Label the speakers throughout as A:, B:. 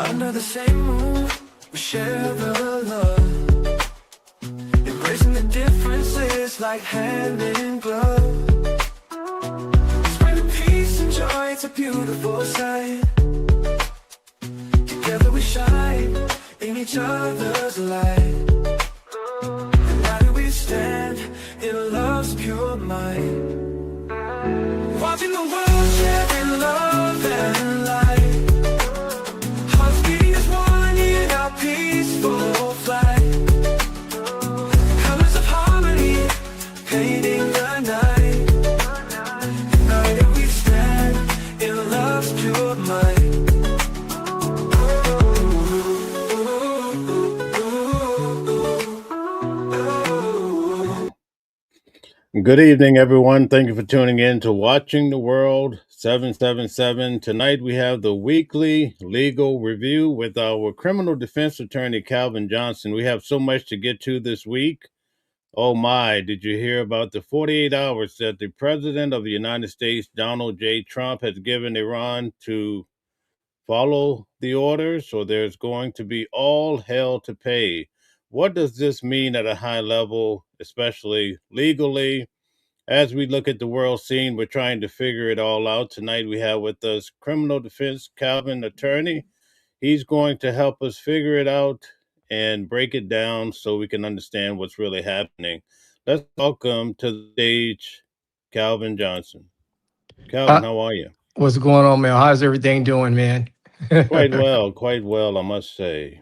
A: Under the same roof, we share the love, embracing the differences like hand in glove. Spreading peace and joy, it's a beautiful sight. Together we shine in each other's light. United we stand in love's pure might. Watching the world share in love and light. Hearts beating as one in our peaceful flight. Colors of harmony painting the night. United we stand in love's pure might.
B: Good evening, everyone. Thank you for tuning in to Watching the World 777. Tonight we have the weekly legal review with our criminal defense attorney, Calvin Johnson. We have so much to get to this week. Oh my, did you hear about the 48 hours that the President of the United States, Donald J. Trump, has given Iran to follow the orders, or there's going to be all hell to pay? What does this mean at a high level, especially legally? As we look at the world scene, we're trying to figure it all out. Tonight we have with us criminal defense Calvin attorney. He's going to help us figure it out and break it down so we can understand what's really happening. Let's welcome to the stage Calvin Johnson. Calvin, how are you?
C: What's going on, man? How's everything doing, man?
B: Quite well, I must say.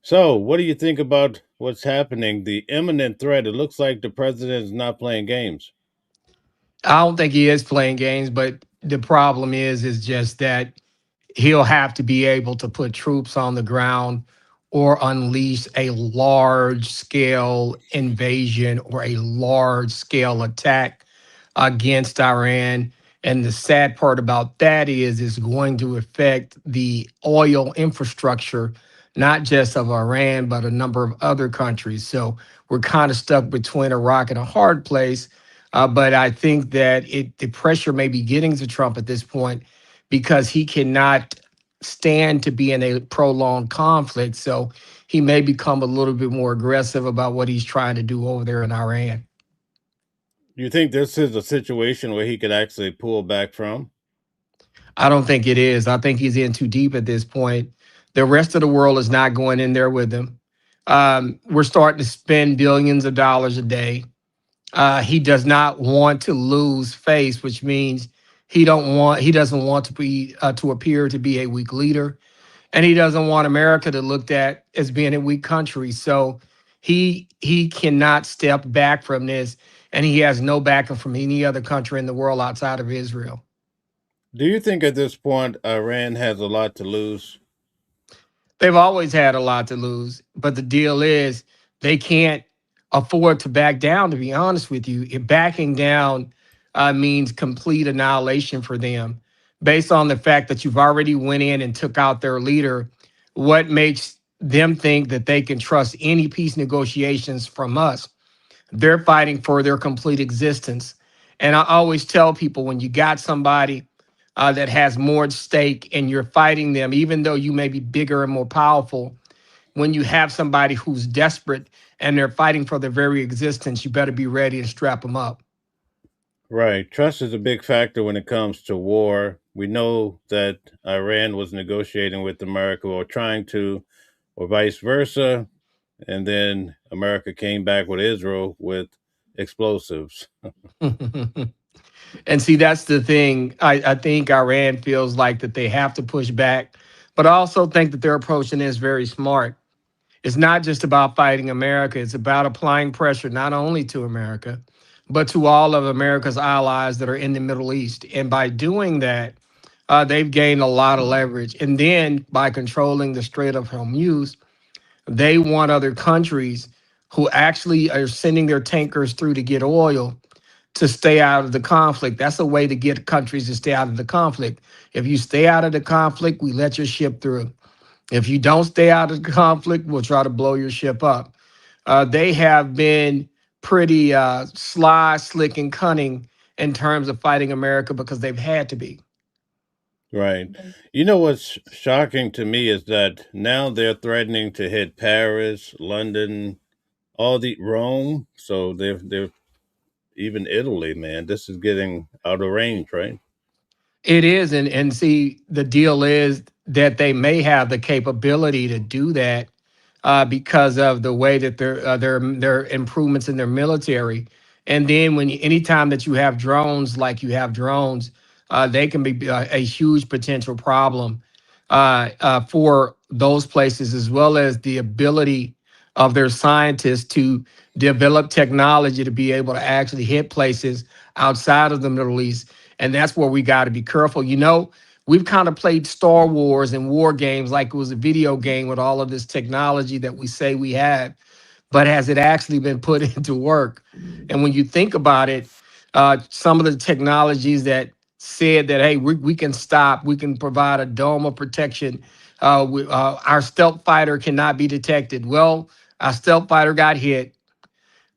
B: So, what do you think about what's happening? The imminent threat. It looks like the president is not playing games.
C: I don't think he is playing games, but the problem is just that he'll have to be able to put troops on the ground or unleash a large scale invasion or a large scale attack against Iran. And the sad part about that is it's going to affect the oil infrastructure, not just of Iran, but a number of other countries. So we're kind of stuck between a rock and a hard place. But I think that the pressure may be getting to Trump at this point because he cannot stand to be in a prolonged conflict. So he may become a little bit more aggressive about what he's trying to do over there in Iran.
B: Do you think this is a situation where he could actually pull back from?
C: I don't think it is. I think he's in too deep at this point. The rest of the world is not going in there with him. We're starting to spend billions of dollars a day. He does not want to lose face, which means he doesn't want to be to appear to be a weak leader, and he doesn't want America to looked at as being a weak country. So he cannot step back from this, and he has no backing from any other country in the world outside of Israel.
B: Do you think at this point Iran has a lot to lose?
C: They've always had a lot to lose, but the deal is they can't afford to back down, to be honest with you. If backing down means complete annihilation for them, based on the fact that you've already went in and took out their leader. What makes them think that they can trust any peace negotiations from us? They're fighting for their complete existence. And I always tell people, when you got somebody that has more at stake and you're fighting them, even though you may be bigger and more powerful, when you have somebody who's desperate and they're fighting for their very existence, you better be ready to strap them up.
B: Right. Trust is a big factor when it comes to war. We know that Iran was negotiating with America or trying to, or vice versa. And then America came back with Israel with explosives.
C: And see, that's the thing. I think Iran feels like that they have to push back, but I also think that their approaching is very smart. It's not just about fighting America. It's about applying pressure not only to America, but to all of America's allies that are in the Middle East. And by doing that, they've gained a lot of leverage. And then by controlling the Strait of Hormuz, they want other countries who actually are sending their tankers through to get oil to stay out of the conflict. That's a way to get countries to stay out of the conflict. If you stay out of the conflict, we let your ship through. If you don't stay out of the conflict, we'll try to blow your ship up. They have been pretty sly, slick, and cunning in terms of fighting America because they've had to be.
B: Right. You know what's shocking to me is that now they're threatening to hit Paris, London, all the Rome. So they're even Italy, man. This is getting out of range, right?
C: It is, and see, the deal is that they may have the capability to do that because of the way that their improvements in their military. And then anytime that you have drones, like you have drones, they can be a huge potential problem for those places, as well as the ability of their scientists to develop technology to be able to actually hit places outside of the Middle East. And that's where we got to be careful. We've kind of played Star Wars and war games like it was a video game with all of this technology that we say we have, but has it actually been put into work? And when you think about it, some of the technologies that said that, hey, we can stop, we can provide a dome of protection. Our stealth fighter cannot be detected. Well, our stealth fighter got hit.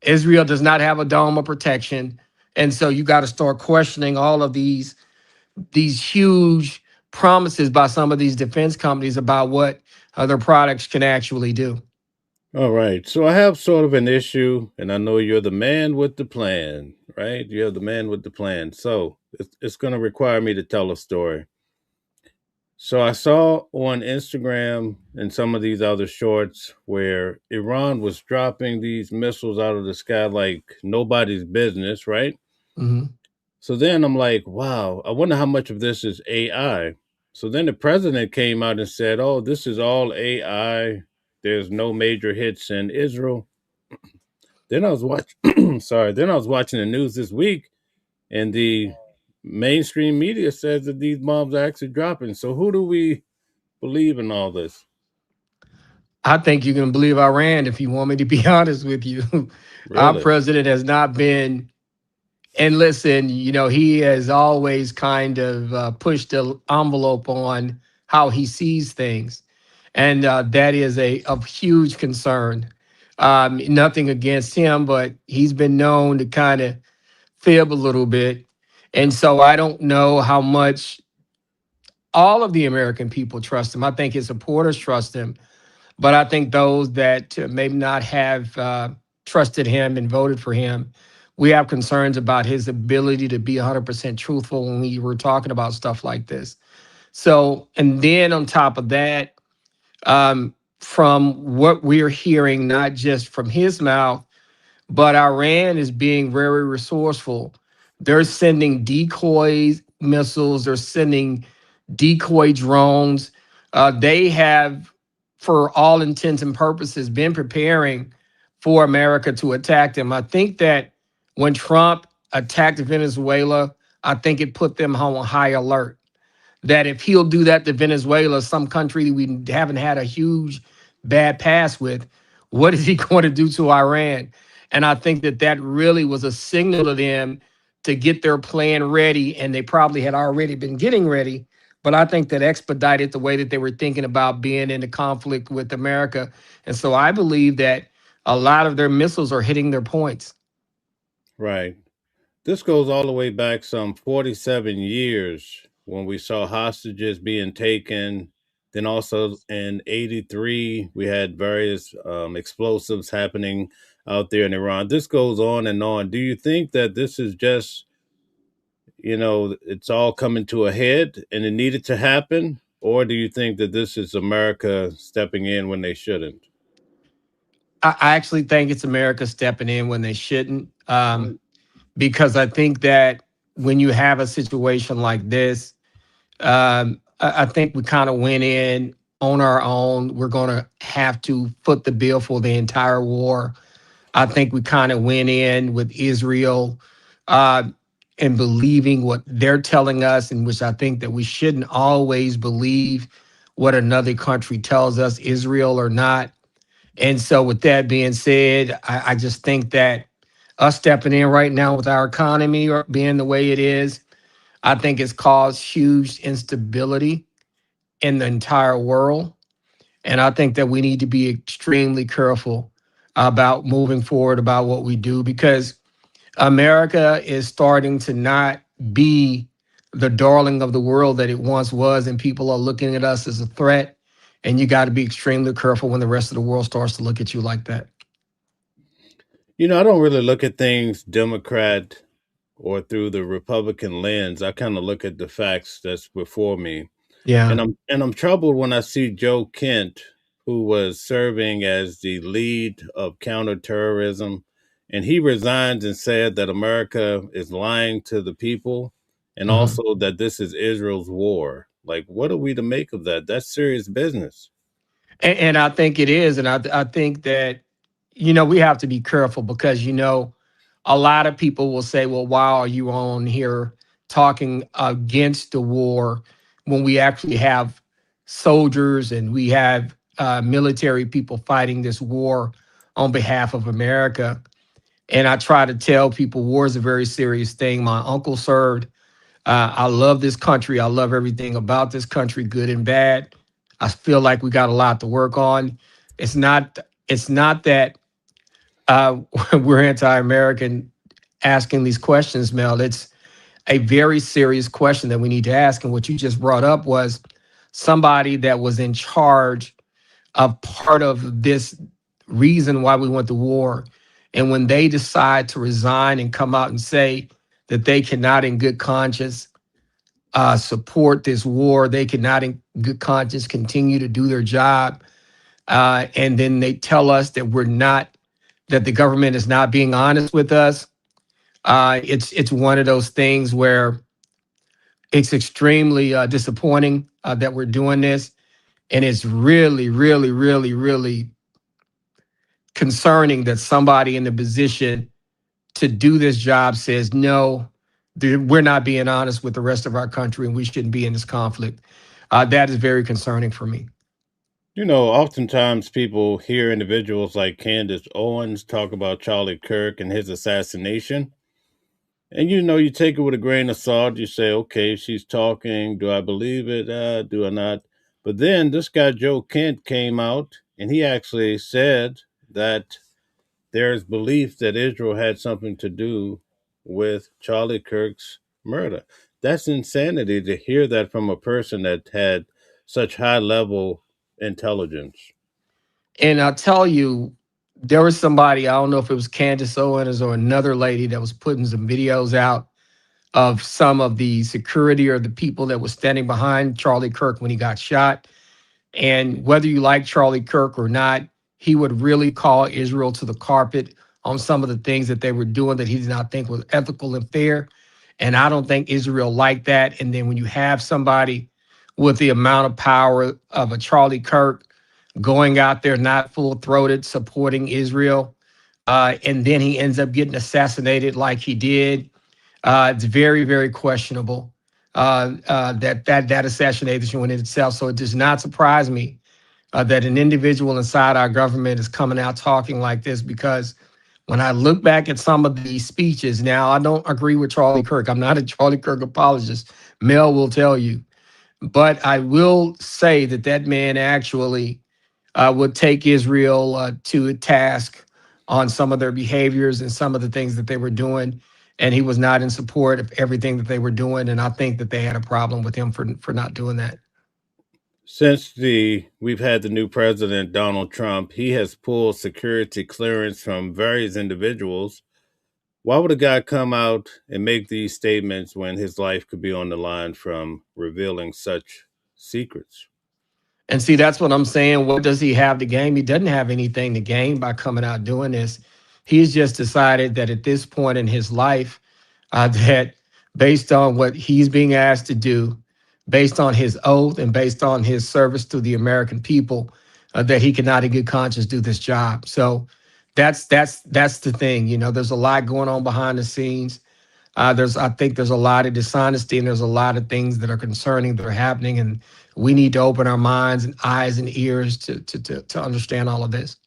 C: Israel does not have a dome of protection. And so you got to start questioning all of these huge promises by some of these defense companies about what their products can actually do.
B: All right. So I have sort of an issue, and I know you're the man with the plan, right? You're the man with the plan. So it's going to require me to tell a story. So I saw on Instagram and some of these other shorts where Iran was dropping these missiles out of the sky like nobody's business, right?
C: Mhm.
B: So then I'm like, wow, I wonder how much of this is AI. So then the president came out and said, oh, this is all AI. There's no major hits in Israel. Then I was watching, sorry, then I was watching the news this week, and the mainstream media says that these bombs are actually dropping. So who do we believe in all this?
C: I think you can believe Iran if you want me to be honest with you. Our
B: Really?
C: president has not been, and listen, he has always kind of pushed the envelope on how he sees things. And that is a huge concern. Nothing against him, but he's been known to kind of fib a little bit. And so I don't know how much all of the American people trust him. I think his supporters trust him, but I think those that maybe not have trusted him and voted for him, we have concerns about his ability to be 100% truthful when we were talking about stuff like this. So, and then on top of that, from what we're hearing, not just from his mouth, but Iran is being very resourceful. They're sending decoys missiles, they're sending decoy drones. They have, for all intents and purposes, been preparing for America to attack them. I think that when Trump attacked Venezuela, I think it put them on high alert that if he'll do that to Venezuela, some country we haven't had a huge bad pass with, what is he going to do to Iran? And I think that that really was a signal to them to get their plan ready. And they probably had already been getting ready. But I think that expedited the way that they were thinking about being in the conflict with America. And so I believe that a lot of their missiles are hitting their points.
B: Right. This goes all the way back some 47 years when we saw hostages being taken. Then also in 83, we had various explosives happening out there in Iran. This goes on and on. Do you think that this is just, it's all coming to a head and it needed to happen? Or do you think that this is America stepping in when they shouldn't?
C: I actually think it's America stepping in when they shouldn't. Because I think that when you have a situation like this, I think we kind of went in on our own. We're going to have to foot the bill for the entire war. I think we kind of went in with Israel uh, and believing what they're telling us, in which I think that we shouldn't always believe what another country tells us, Israel or not. And so, with that being said, I just think that us stepping in right now with our economy or being the way it is, I think it's caused huge instability in the entire world. And I think that we need to be extremely careful about moving forward about what we do because America is starting to not be the darling of the world that it once was, and people are looking at us as a threat. And you got to be extremely careful when the rest of the world starts to look at you like that.
B: I don't really look at things Democrat or through the Republican lens. I kind of look at the facts that's before me.
C: Yeah.
B: And I'm troubled when I see Joe Kent, who was serving as the lead of counterterrorism, and he resigns and said that America is lying to the people and
C: Mhm.
B: also that this is Israel's war. Like, what are we to make of that? That's serious business.
C: And I think it is. And I think that, we have to be careful because, a lot of people will say, well, why are you on here talking against the war when we actually have soldiers and we have military people fighting this war on behalf of America? And I try to tell people war is a very serious thing. My uncle served. I love this country. I love everything about this country, good and bad. I feel like we got a lot to work on. It's not. It's not that we're anti-American asking these questions, Mel. It's a very serious question that we need to ask. And what you just brought up was somebody that was in charge of part of this reason why we went to war. And when they decide to resign and come out and say that they cannot, in good conscience, support this war, they cannot, in good conscience, continue to do their job. And then they tell us that that the government is not being honest with us. It's one of those things where it's extremely disappointing that we're doing this, and it's really, really, really, really concerning that somebody in the position to do this job says no. We're not being honest with the rest of our country, and we shouldn't be in this conflict. That is very concerning for me.
B: Oftentimes people hear individuals like Candace Owens talk about Charlie Kirk and his assassination. And you take it with a grain of salt. You say, okay, she's talking. Do I believe it? Do I not? But then this guy, Joe Kent, came out and he actually said that there's belief that Israel had something to do with Charlie Kirk's murder. That's insanity to hear that from a person that had such high level intelligence.
C: And I'll tell you, there was somebody, I don't know if it was Candace Owens or another lady that was putting some videos out of some of the security or the people that was standing behind Charlie Kirk when he got shot. And whether you like Charlie Kirk or not, he would really call Israel to the carpet on some of the things that they were doing that he did not think was ethical and fair. And I don't think Israel liked that. And then when you have somebody with the amount of power of a Charlie Kirk going out there not full throated supporting Israel, and then he ends up getting assassinated like he did, it's very, very questionable that assassination in itself. So it does not surprise me that an individual inside our government is coming out talking like this, because when I look back at some of these speeches, now I don't agree with Charlie Kirk. I'm not a Charlie Kirk apologist. Mel will tell you. But I will say that that man actually would take Israel to task on some of their behaviors and some of the things that they were doing. And he was not in support of everything that they were doing. And I think that they had a problem with him for not doing that.
B: Since we've had the new president Donald Trump, he has pulled security clearance from various individuals. Why would a guy come out and make these statements when his life could be on the line from revealing such secrets?
C: And see, that's what I'm saying. What does he have to gain? He doesn't have anything to gain by coming out doing this. He's just decided that at this point in his life, that based on what he's being asked to do, based on his oath and based on his service to the American people, that he cannot in good conscience do this job. So that's the thing. There's a lot going on behind the scenes. I think there's a lot of dishonesty and there's a lot of things that are concerning that are happening, and we need to open our minds and eyes and ears to understand all of this.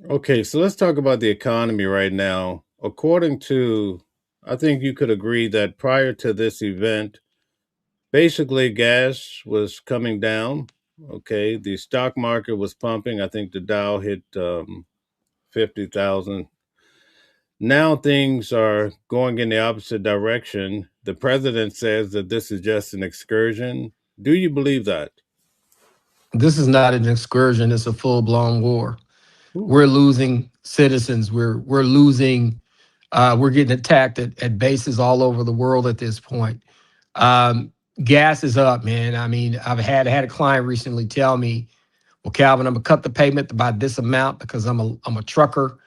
B: Okay, so let's talk about the economy right now. According to, I think you could agree that prior to this event, basically gas was coming down. Okay, the stock market was pumping. I think the Dow hit 50,000. Now things are going in the opposite direction. The president says that this is just an excursion. Do you believe that?
C: This is not an excursion, it's a full-blown war.
B: Ooh.
C: We're losing citizens. We're losing. We're getting attacked at bases all over the world at this point. Um, Gas is up, man. I mean, I've had a client recently tell me, "Well, Calvin, I'm gonna cut the payment by this amount because I'm a trucker.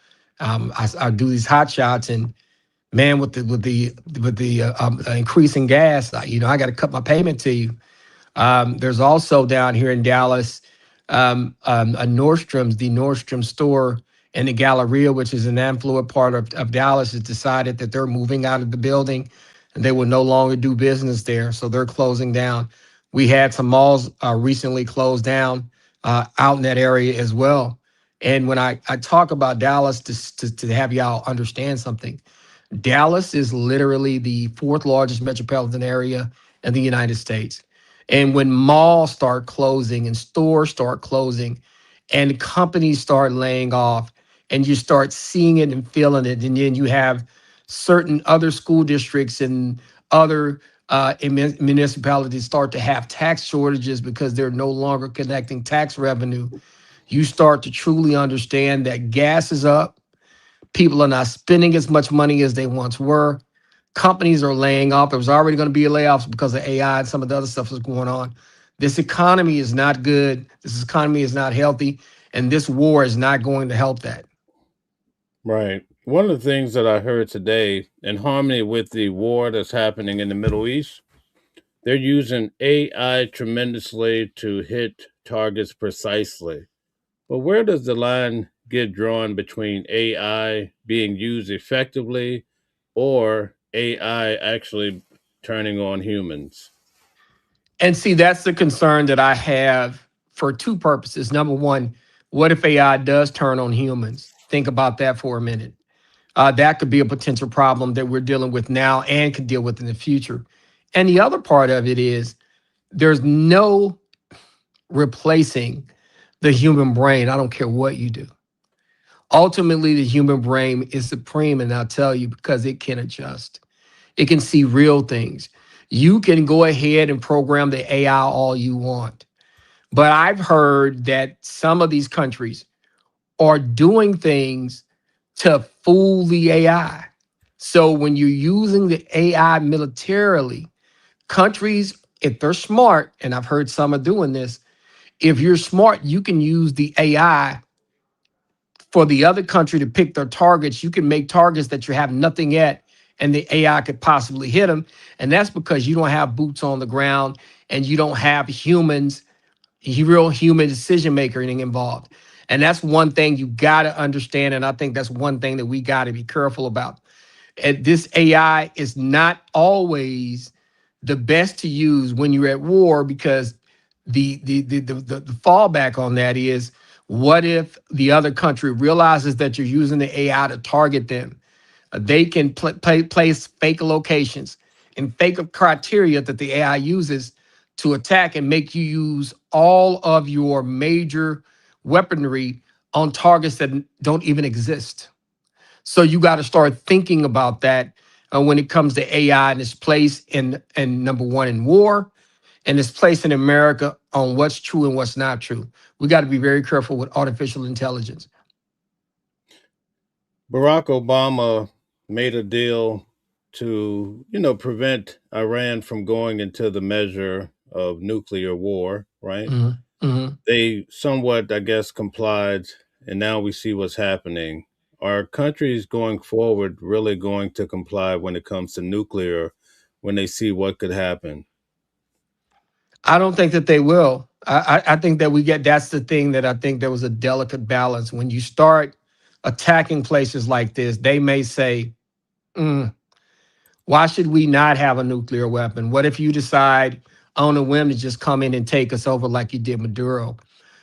C: I do these hot shots, and man, with the increasing gas, I got to cut my payment to you." There's also down here in Dallas, a Nordstrom's, the Nordstrom store in the Galleria, which is an affluent part of Dallas, has decided that they're moving out of the building and they will no longer do business there. So they're closing down. We had some malls recently closed down out in that area as well. And when I talk about Dallas, to have y'all understand something, Dallas is literally the fourth largest metropolitan area in the United States. And when malls start closing and stores start closing and companies start laying off and you start seeing it and feeling it, and then you have certain other school districts and other municipalities start to have tax shortages because they're no longer connecting tax revenue, you start to truly understand that gas is up. People are not spending as much money as they once were. Companies are laying off. There was already going to be layoffs because of AI and some of the other stuff that's going on. This economy is not good. This economy is not healthy. And this war is not going to help that.
B: Right. One of the things that I heard today, in harmony with the war that's happening in the Middle East, they're using AI tremendously to hit targets precisely. But where does the line get drawn between AI being used effectively or AI actually turning on humans?
C: And see, that's the concern that I have for two purposes. Number one, what if AI does turn on humans? Think about that for a minute. That could be a potential problem that we're dealing with now and could deal with in the future. And the other part of it is there's no replacing the human brain. I don't care what you do. Ultimately, the human brain is supreme, and I'll tell you because it can adjust. It can see real things. You can go ahead and program the AI all you want. But I've heard that some of these countries are doing things to fool the AI. So when you're using the AI militarily, countries, if they're smart, and I've heard some are doing this, if you're smart, you can use the AI for the other country to pick their targets. You can make targets that you have nothing at, and the AI could possibly hit them. And that's because you don't have boots on the ground and you don't have humans, real human decision making involved. And that's one thing you got to understand. And I think that's one thing that we got to be careful about. And this AI is not always the best to use when you're at war, because the fallback on that is, what if the other country realizes that you're using the AI to target them? They can place fake locations and fake criteria that the AI uses to attack and make you use all of your major weaponry on targets that don't even exist. So you got to start thinking about that when it comes to AI and its place in number one in war, and its place in America on what's true and what's not true. We got to be very careful with artificial intelligence.
B: Barack Obama made a deal to, prevent Iran from going into the measure of nuclear war, right?
C: Mhm, mhm.
B: They somewhat, I guess, complied, and now we see what's happening. Are countries going forward really going to comply when it comes to nuclear when they see what could happen?
C: I don't think that they will. I think that that's the thing, that I think there was a delicate balance. When you start attacking places like this, they may say, "Mm, why should we not have a nuclear weapon? What if you decide on a whim to just come in and take us over like you did Maduro?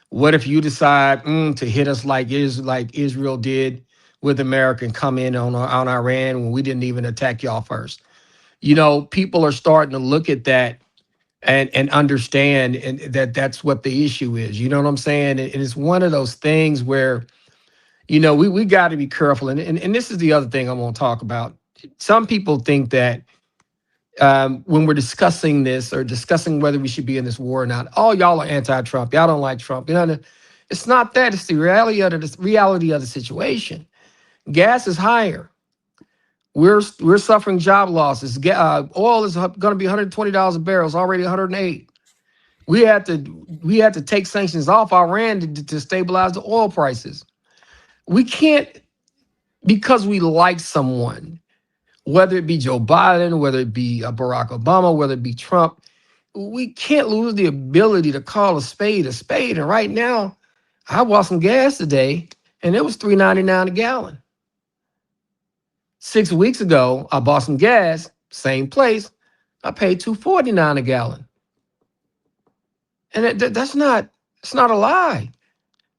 C: What if you decide to hit us like Israel did with America and come in on Iran when we didn't even attack y'all first?" People are starting to look at that and understand, and that's what the issue is. You know what I'm saying? And it's one of those things where, we got to be careful. And this is the other thing I'm going to talk about. Some people think that when we're discussing this or discussing whether we should be in this war or not. Oh, y'all are anti-Trump. Y'all don't like Trump. It's not that. It's the reality of the situation. Gas is higher. We're suffering job losses. Oil is going to be $120 a barrel. It's already 108. We had to take sanctions off Iran to stabilize the oil prices. We can't, because we like someone, whether it be Joe Biden, whether it be Barack Obama, whether it be Trump, we can't lose the ability to call a spade a spade. And right now, I bought some gas today, and it was $3.99 a gallon. 6 weeks ago, I bought some gas, same place. I paid $2.49 a gallon. And it's not a lie.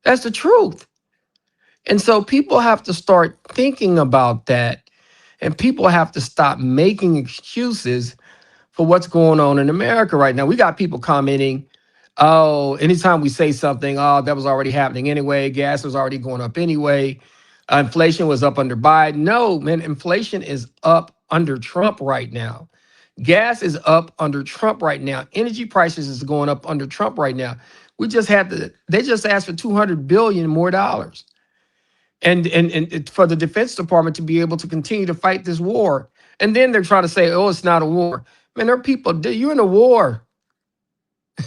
C: That's the truth. And so people have to start thinking about that, and people have to stop making excuses for what's going on in America right now. We got people commenting, oh, anytime we say something, oh, that was already happening anyway. Gas was already going up anyway. Inflation was up under Biden. No, man, inflation is up under Trump right now. Gas is up under Trump right now. Energy prices is going up under Trump right now. They just asked for $200 billion more dollars. And for the Defense Department to be able to continue to fight this war. And then they're trying to say, oh, it's not a war. Man, there are people, you're in a war.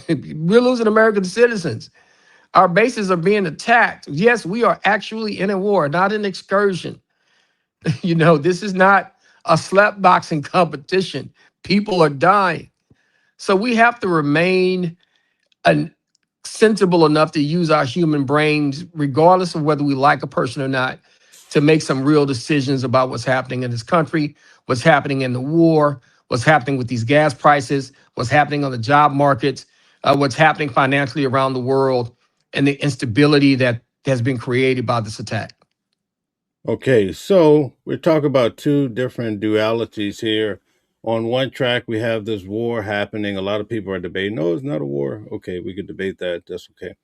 C: We're losing American citizens. Our bases are being attacked. Yes, we are actually in a war, not an excursion. This is not a slap boxing competition. People are dying. So we have to remain sensible enough to use our human brains, regardless of whether we like a person or not, to make some real decisions about what's happening in this country, what's happening in the war, what's happening with these gas prices, what's happening on the job markets, what's happening financially around the world, and the instability that has been created by this attack.
B: Okay, so we're talking about two different dualities here. On one track, we have this war happening. A lot of people are debating, no, it's not a war. Okay, we could debate that. That's okay.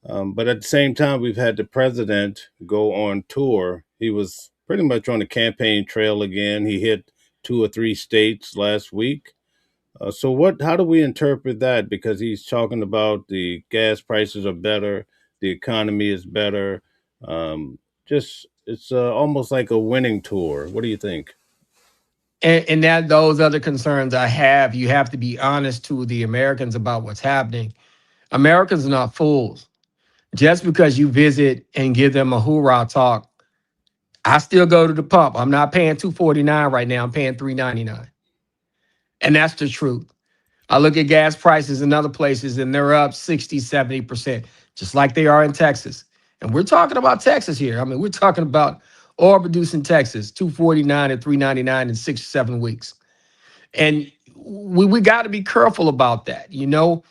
B: But at the same time, we've had the president go on tour. He was pretty much on the campaign trail again. He hit 2 or 3 states last week. So how do we interpret that? Because he's talking about the gas prices are better, the economy is better. It's almost like a winning tour. What do you think?
C: And that those other concerns I have, you have to be honest to the Americans about what's happening. Americans are not fools. Just because you visit and give them a hoorah talk, I still go to the pump. I'm not paying $2.49 right now. I'm paying $3.99. And that's the truth. I look at gas prices in other places and they're up 60, 70%, just like they are in Texas. And we're talking about Texas here. I mean, we're talking about oil producing Texas, $2.49 and $3.99 in 6 or 7 weeks. And we got to be careful about that. The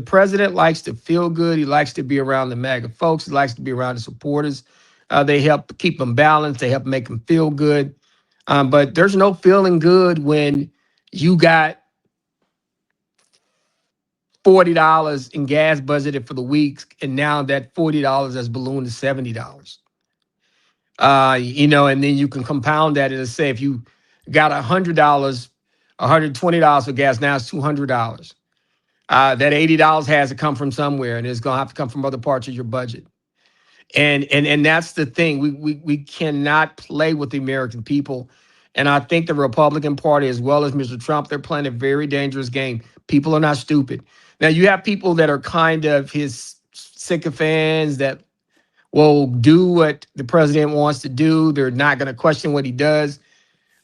C: president likes to feel good. He likes to be around the MAGA folks. He likes to be around the supporters. They help keep them balanced. They help make them feel good. But there's no feeling good when you got $40 in gas budgeted for the week, and now that $40 has ballooned to $70. And then you can compound that and say if you got $100, $120 for gas, now it's $200. That $80 has to come from somewhere, and it's going to have to come from other parts of your budget. And that's the thing. We cannot play with the American people. And I think the Republican Party, as well as Mr. Trump, they're playing a very dangerous game. People are not stupid. Now, you have people that are kind of his sycophants that will do what the president wants to do. They're not going to question what he does.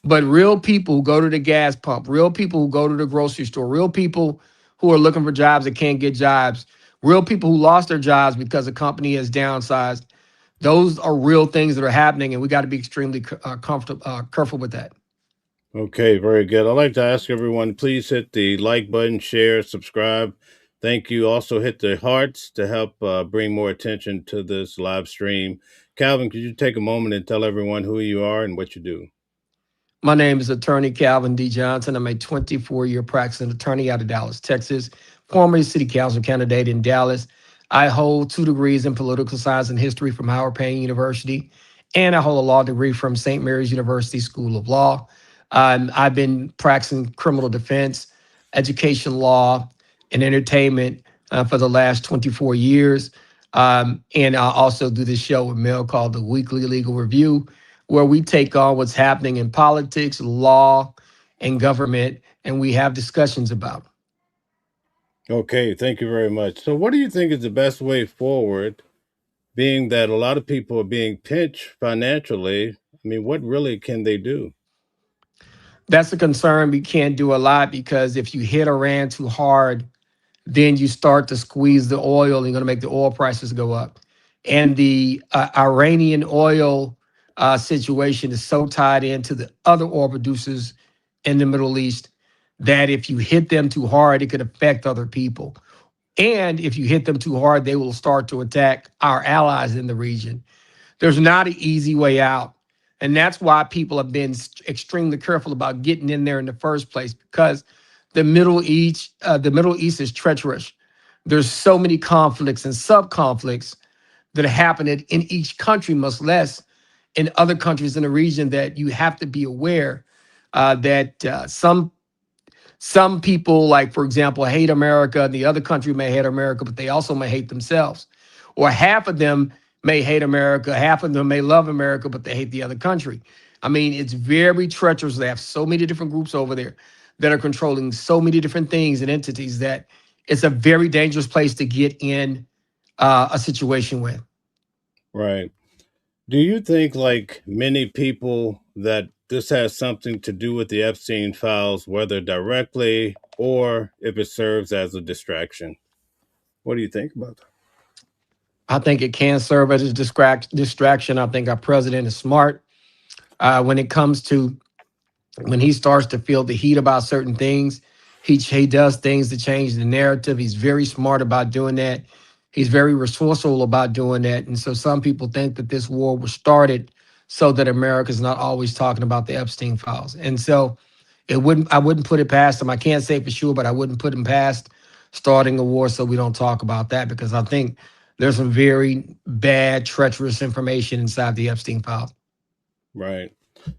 C: But real people who go to the gas pump, real people who go to the grocery store, real people who are looking for jobs that can't get jobs, real people who lost their jobs because the company has downsized, those are real things that are happening, and we got to be extremely careful with that.
B: Okay, very good. I'd like to ask everyone, please hit the like button, share, subscribe. Thank you. Also hit the hearts to help bring more attention to this live stream. Calvin, could you take a moment and tell everyone who you are and what you do?
C: My name is Attorney Calvin D. Johnson. I'm a 24-year practicing attorney out of Dallas, Texas, formerly city council candidate in Dallas. I hold 2 degrees in political science and history from Howard Payne University, and I hold a law degree from St. Mary's University School of Law. I've been practicing criminal defense, education law, and entertainment for the last 24 years. And I also do this show with Mel called the Weekly Legal Review, where we take on what's happening in politics, law, and government, and we have discussions about it.
B: Okay, thank you very much. So, what do you think is the best way forward, being that a lot of people are being pinched financially? I mean, what really can they do?
C: That's a concern. We can't do a lot because if you hit Iran too hard, then you start to squeeze the oil and you're going to make the oil prices go up. And the Iranian oil situation is so tied into the other oil producers in the Middle East that if you hit them too hard, it could affect other people. And if you hit them too hard, they will start to attack our allies in the region. There's not an easy way out. And that's why people have been extremely careful about getting in there in the first place, because the Middle East is treacherous. There's so many conflicts and sub-conflicts that are happening in each country, much less in other countries in the region, that you have to be aware that some people, like, for example, hate America, and the other country may hate America, but they also may hate themselves. Or half of them may hate America, half of them may love America, but they hate the other country. I mean, it's very treacherous. They have so many different groups over there that are controlling so many different things and entities that it's a very dangerous place to get in a situation with.
B: Right. Do you think, like many people, that this has something to do with the Epstein files, whether directly or if it serves as a distraction? What do you think about that?
C: I think it can serve as a distraction. I think our president is smart when it comes to when he starts to feel the heat about certain things. He does things to change the narrative. He's very smart about doing that. He's very resourceful about doing that. And so some people think that this war was started so that America's not always talking about the Epstein files. And so I wouldn't put it past him. I can't say for sure, but I wouldn't put him past starting a war so we don't talk about that, because I think there's some very bad, treacherous information inside the Epstein files.
B: Right.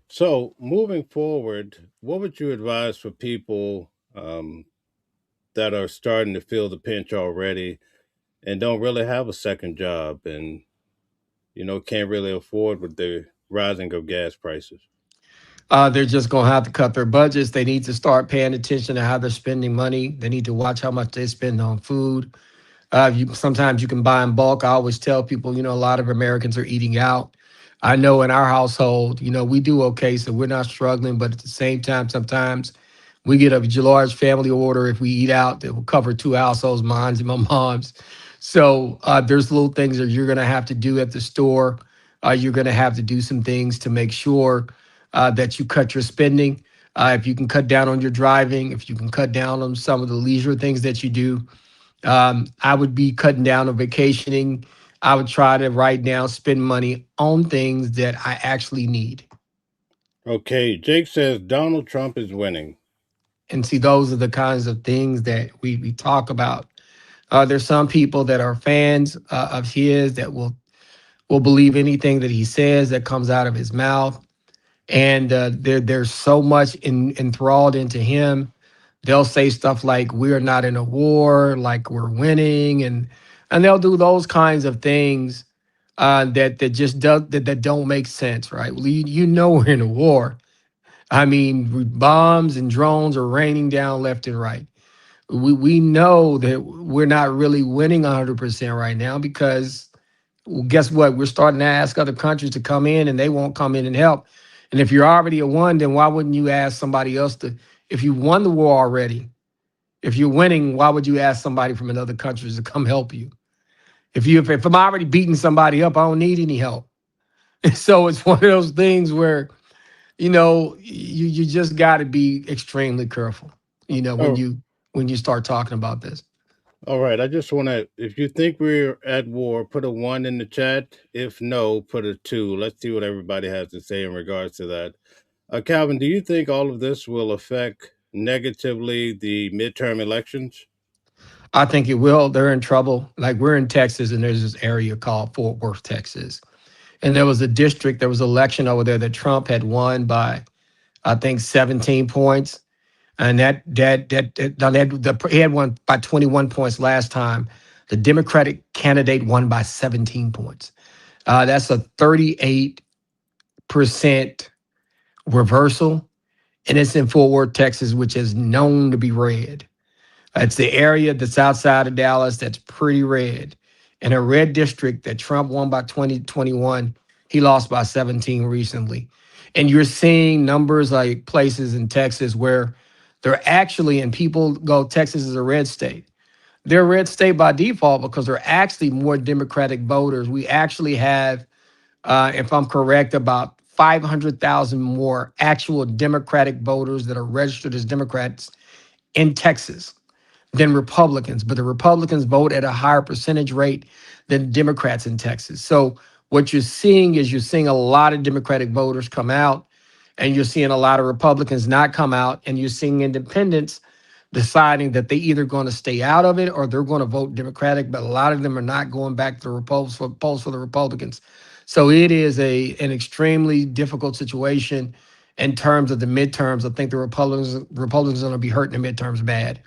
B: So, moving forward, what would you advise for people that are starting to feel the pinch already and don't really have a second job and, can't really afford with the rising of gas prices?
C: They're just going to have to cut their budgets. They need to start paying attention to how they're spending money. They need to watch how much they spend on food. Sometimes you can buy in bulk. I always tell people, a lot of Americans are eating out. I know in our household, we do okay, so we're not struggling. But at the same time, sometimes we get a large family order if we eat out that will cover two households, mine and my mom's. So there's little things that you're going to have to do at the store. You're going to have to do some things to make sure that you cut your spending. If you can cut down on your driving, if you can cut down on some of the leisure things that you do, I would be cutting down on vacationing. I would try to right now spend money on things that I actually need.
B: Okay, Jake says Donald Trump is winning.
C: And see, those are the kinds of things that we talk about. There's some people that are fans of his that will believe anything that he says that comes out of his mouth. And there's so much enthralled into him. They'll say stuff like we're not in a war, like we're winning, and they'll do those kinds of things that don't make sense, right? Well, we're in a war. I mean, bombs and drones are raining down left and right. We know that we're not really winning 100% right now because, well, guess what? We're starting to ask other countries to come in, and they won't come in and help. And if you're already a one, then why wouldn't you ask somebody else to? If you won the war already, if you're winning, why would you ask somebody from another country to come help you? If I'm already beating somebody up, I don't need any help. So it's one of those things where, you just got to be extremely careful, when
B: Oh,
C: you start talking about this.
B: all right. I just want to, if you think we're at war, put a one in the chat. If no, put a two. Let's see what everybody has to say in regards to that. Calvin, do you think all of this will affect negatively the midterm elections?
C: I think it will. They're in trouble. Like, we're in Texas, and there's this area called Fort Worth, Texas. And there was an election over there that Trump had won by I think 17 points. And he had won by 21 points last time. The Democratic candidate won by 17 points. That's a 38% reversal. And it's in Fort Worth, Texas, which is known to be red. It's the area that's outside of Dallas that's pretty red. In a red district that Trump won by 2021, he lost by 17 recently. And you're seeing numbers like places in Texas where they're actually, and people go, Texas is a red state. They're a red state by default because they're actually more Democratic voters. We actually have, if I'm correct, about 500,000 more actual Democratic voters that are registered as Democrats in Texas than Republicans, but the Republicans vote at a higher percentage rate than Democrats in Texas. So what you're seeing is you're seeing a lot of Democratic voters come out, and you're seeing a lot of Republicans not come out, and you're seeing independents deciding that they either going to stay out of it or they're going to vote Democratic, but a lot of them are not going back to the polls for the Republicans. So it is an extremely difficult situation in terms of the midterms. I think the Republicans are going to be hurting the midterms bad.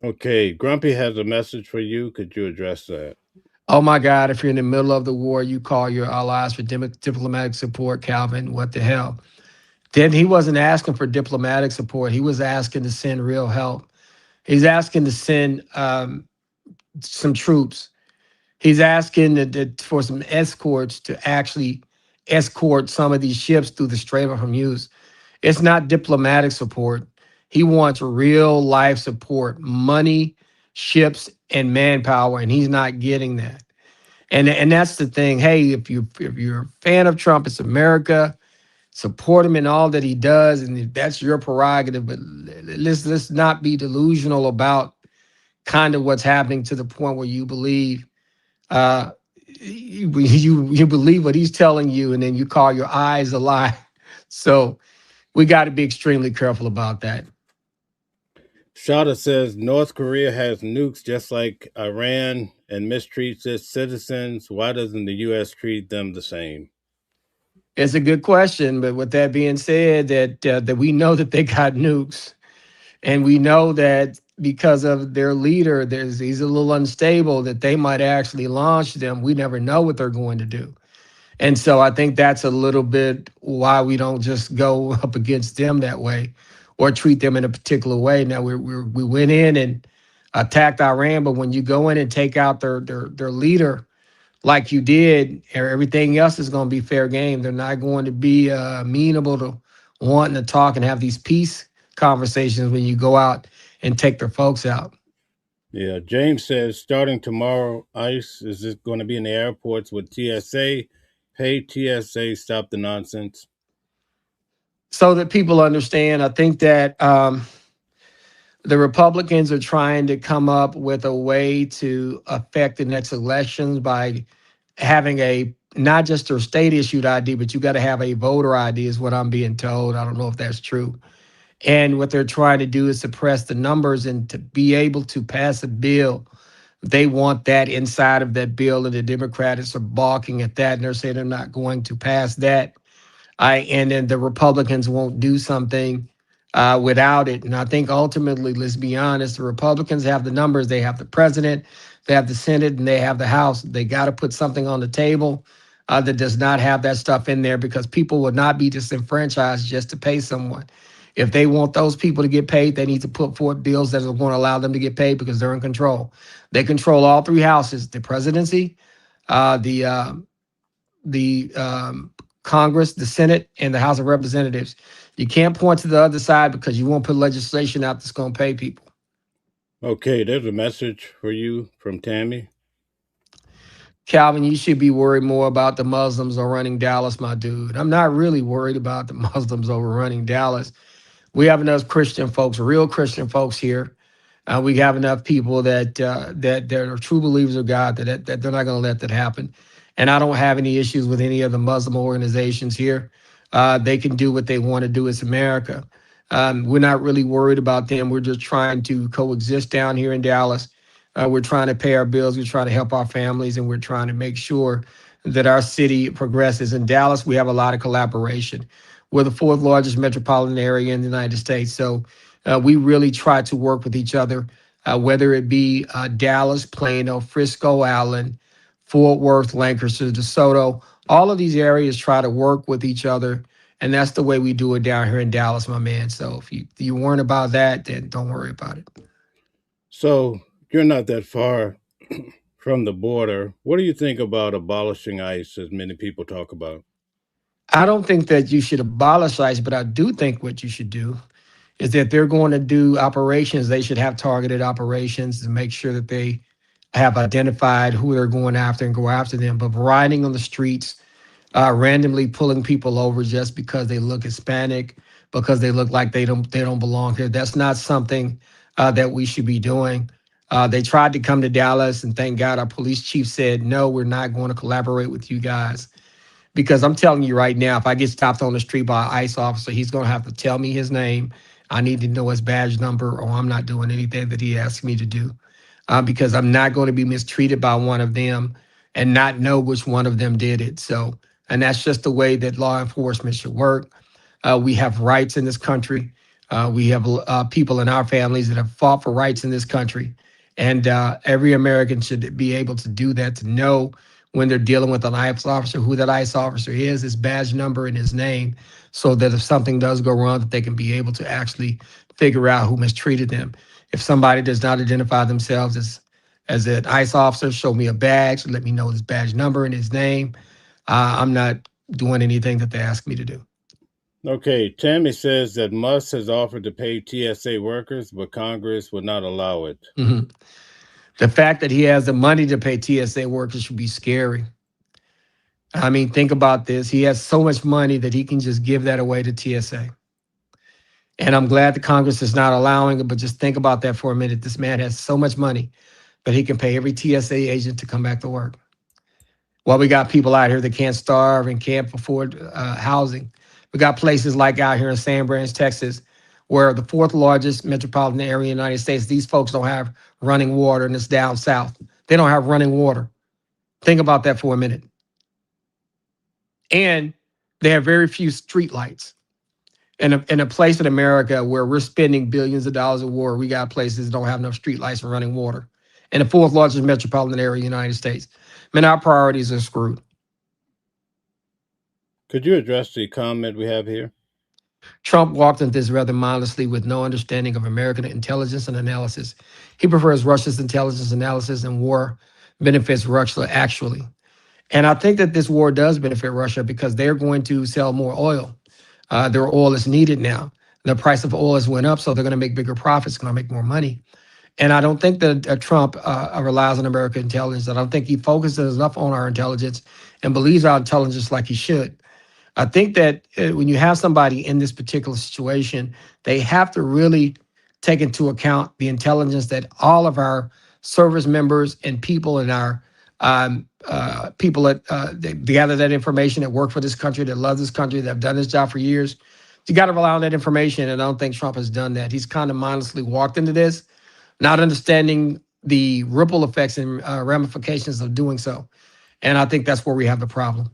B: Okay, Grumpy has a message for you. Could you address that?
C: Oh my God, if you're in the middle of the war, you call your allies for diplomatic support, Calvin. What the hell? Then he wasn't asking for diplomatic support. He was asking to send real help. He's asking to send some troops. He's asking for some escorts to actually escort some of these ships through the Strait of Hormuz. It's not diplomatic support. He wants real life support, money, ships, and manpower, and he's not getting that. And that's the thing. Hey, if you're a fan of Trump, it's America. Support him in all that he does, and that's your prerogative. But let's not be delusional about kind of what's happening to the point where you believe you believe what he's telling you, and then you call your eyes a lie. So we got to be extremely careful about that.
B: Shada says North Korea has nukes just like Iran and mistreats its citizens. Why doesn't the U.S. treat them the same?
C: It's a good question, but with that being said, that we know that they got nukes, and we know that because of their leader, he's a little unstable, that they might actually launch them. We never know what they're going to do. And so I think that's a little bit why we don't just go up against them that way or treat them in a particular way. Now, we went in and attacked Iran, but when you go in and take out their leader like you did, everything else is going to be fair game. They're not going to be amenable to wanting to talk and have these peace conversations when you go out and take their folks out.
B: Yeah, James says starting tomorrow, ICE is just going to be in the airports with TSA. Hey, TSA, stop the nonsense.
C: So that people understand, I think that the Republicans are trying to come up with a way to affect the next elections by having a not just a state issued ID, but you got to have a voter ID is what I'm being told. I don't know if that's true. And what they're trying to do is suppress the numbers, and to be able to pass a bill, they want that inside of that bill, and the Democrats are balking at that, and they're saying they're not going to pass that. And then the Republicans won't do something without it. And I think ultimately, let's be honest, the Republicans have the numbers. They have the president, they have the Senate, and they have the House. They got to put something on the table that does not have that stuff in there, because people will not be disenfranchised just to pay someone. If they want those people to get paid, they need to put forth bills that are going to allow them to get paid, because they're in control. They control all three houses: the presidency, the Congress, the Senate, and the House of Representatives. You can't point to the other side because you won't put legislation out that's going to pay people.
B: Okay, there's a message for you from Tammy.
C: Calvin, you should be worried more about the Muslims overrunning Dallas, my dude. I'm not really worried about the Muslims overrunning Dallas. We have enough Christian folks, real Christian folks here. We have enough people that are true believers of God that they're not going to let that happen. And I don't have any issues with any of the Muslim organizations here. They can do what they want to do. It's America. We're not really worried about them. We're just trying to coexist down here in Dallas. We're trying to pay our bills. We're trying to help our families, and we're trying to make sure that our city progresses. In Dallas, we have a lot of collaboration. We're the fourth largest metropolitan area in the United States. So we really try to work with each other, whether it be Dallas, Plano, Frisco, Allen, Fort Worth, Lancaster, DeSoto. All of these areas try to work with each other. And that's the way we do it down here in Dallas, my man. So if you weren't about that, then don't worry about it.
B: So you're not that far from the border. What do you think about abolishing ICE, as many people talk about?
C: I don't think that you should abolish ICE, but I do think what you should do is that they're going to do operations. They should have targeted operations to make sure that they have identified who they're going after and go after them. But riding on the streets, randomly pulling people over just because they look Hispanic, because they look like they don't belong here, that's not something that we should be doing. They tried to come to Dallas, and thank God our police chief said, no, we're not going to collaborate with you guys. Because I'm telling you right now, if I get stopped on the street by an ICE officer, he's going to have to tell me his name. I need to know his badge number, or I'm not doing anything that he asks me to do. Because I'm not going to be mistreated by one of them and not know which one of them did it. So, and that's just the way that law enforcement should work. We have rights in this country. We have people in our families that have fought for rights in this country. And every American should be able to do that, to know when they're dealing with an ICE officer, who that ICE officer is, his badge number and his name, so that if something does go wrong, that they can be able to actually figure out who mistreated them. If somebody does not identify themselves as an ICE officer, show me a badge, let me know his badge number and his name. I'm not doing anything that they ask me to do.
B: Okay, Tammy says that Musk has offered to pay TSA workers, but Congress would not allow it.
C: Mm-hmm. The fact that he has the money to pay TSA workers should be scary. I mean, think about this. He has so much money that he can just give that away to TSA. And I'm glad the Congress is not allowing it, but just think about that for a minute. This man has so much money that he can pay every TSA agent to come back to work. Well, we got people out here that can't starve and can't afford housing. We got places like out here in San Branch, Texas, where the fourth largest metropolitan area in the United States, these folks don't have running water, and it's down south. They don't have running water. Think about that for a minute. And they have very few street lights. In a place in America where we're spending billions of dollars of war, we got places that don't have enough street lights and running water. In the fourth largest metropolitan area in the United States. Man, our priorities are screwed.
B: Could you address the comment we have here?
C: Trump walked into this rather mindlessly with no understanding of American intelligence and analysis. He prefers Russia's intelligence analysis, and war benefits Russia actually. And I think that this war does benefit Russia because they're going to sell more oil. Their oil is needed now. The price of oil has went up, so they're going to make bigger profits, going to make more money. And I don't think that Trump relies on American intelligence. I don't think he focuses enough on our intelligence and believes our intelligence like he should. I think that when you have somebody in this particular situation, they have to really take into account the intelligence that all of our service members and people in our people that gather that information, that work for this country, that love this country, that have done this job for years. You got to rely on that information, and I don't think Trump has done that. He's kind of mindlessly walked into this, not understanding the ripple effects and ramifications of doing so. And I think that's where we have the problem.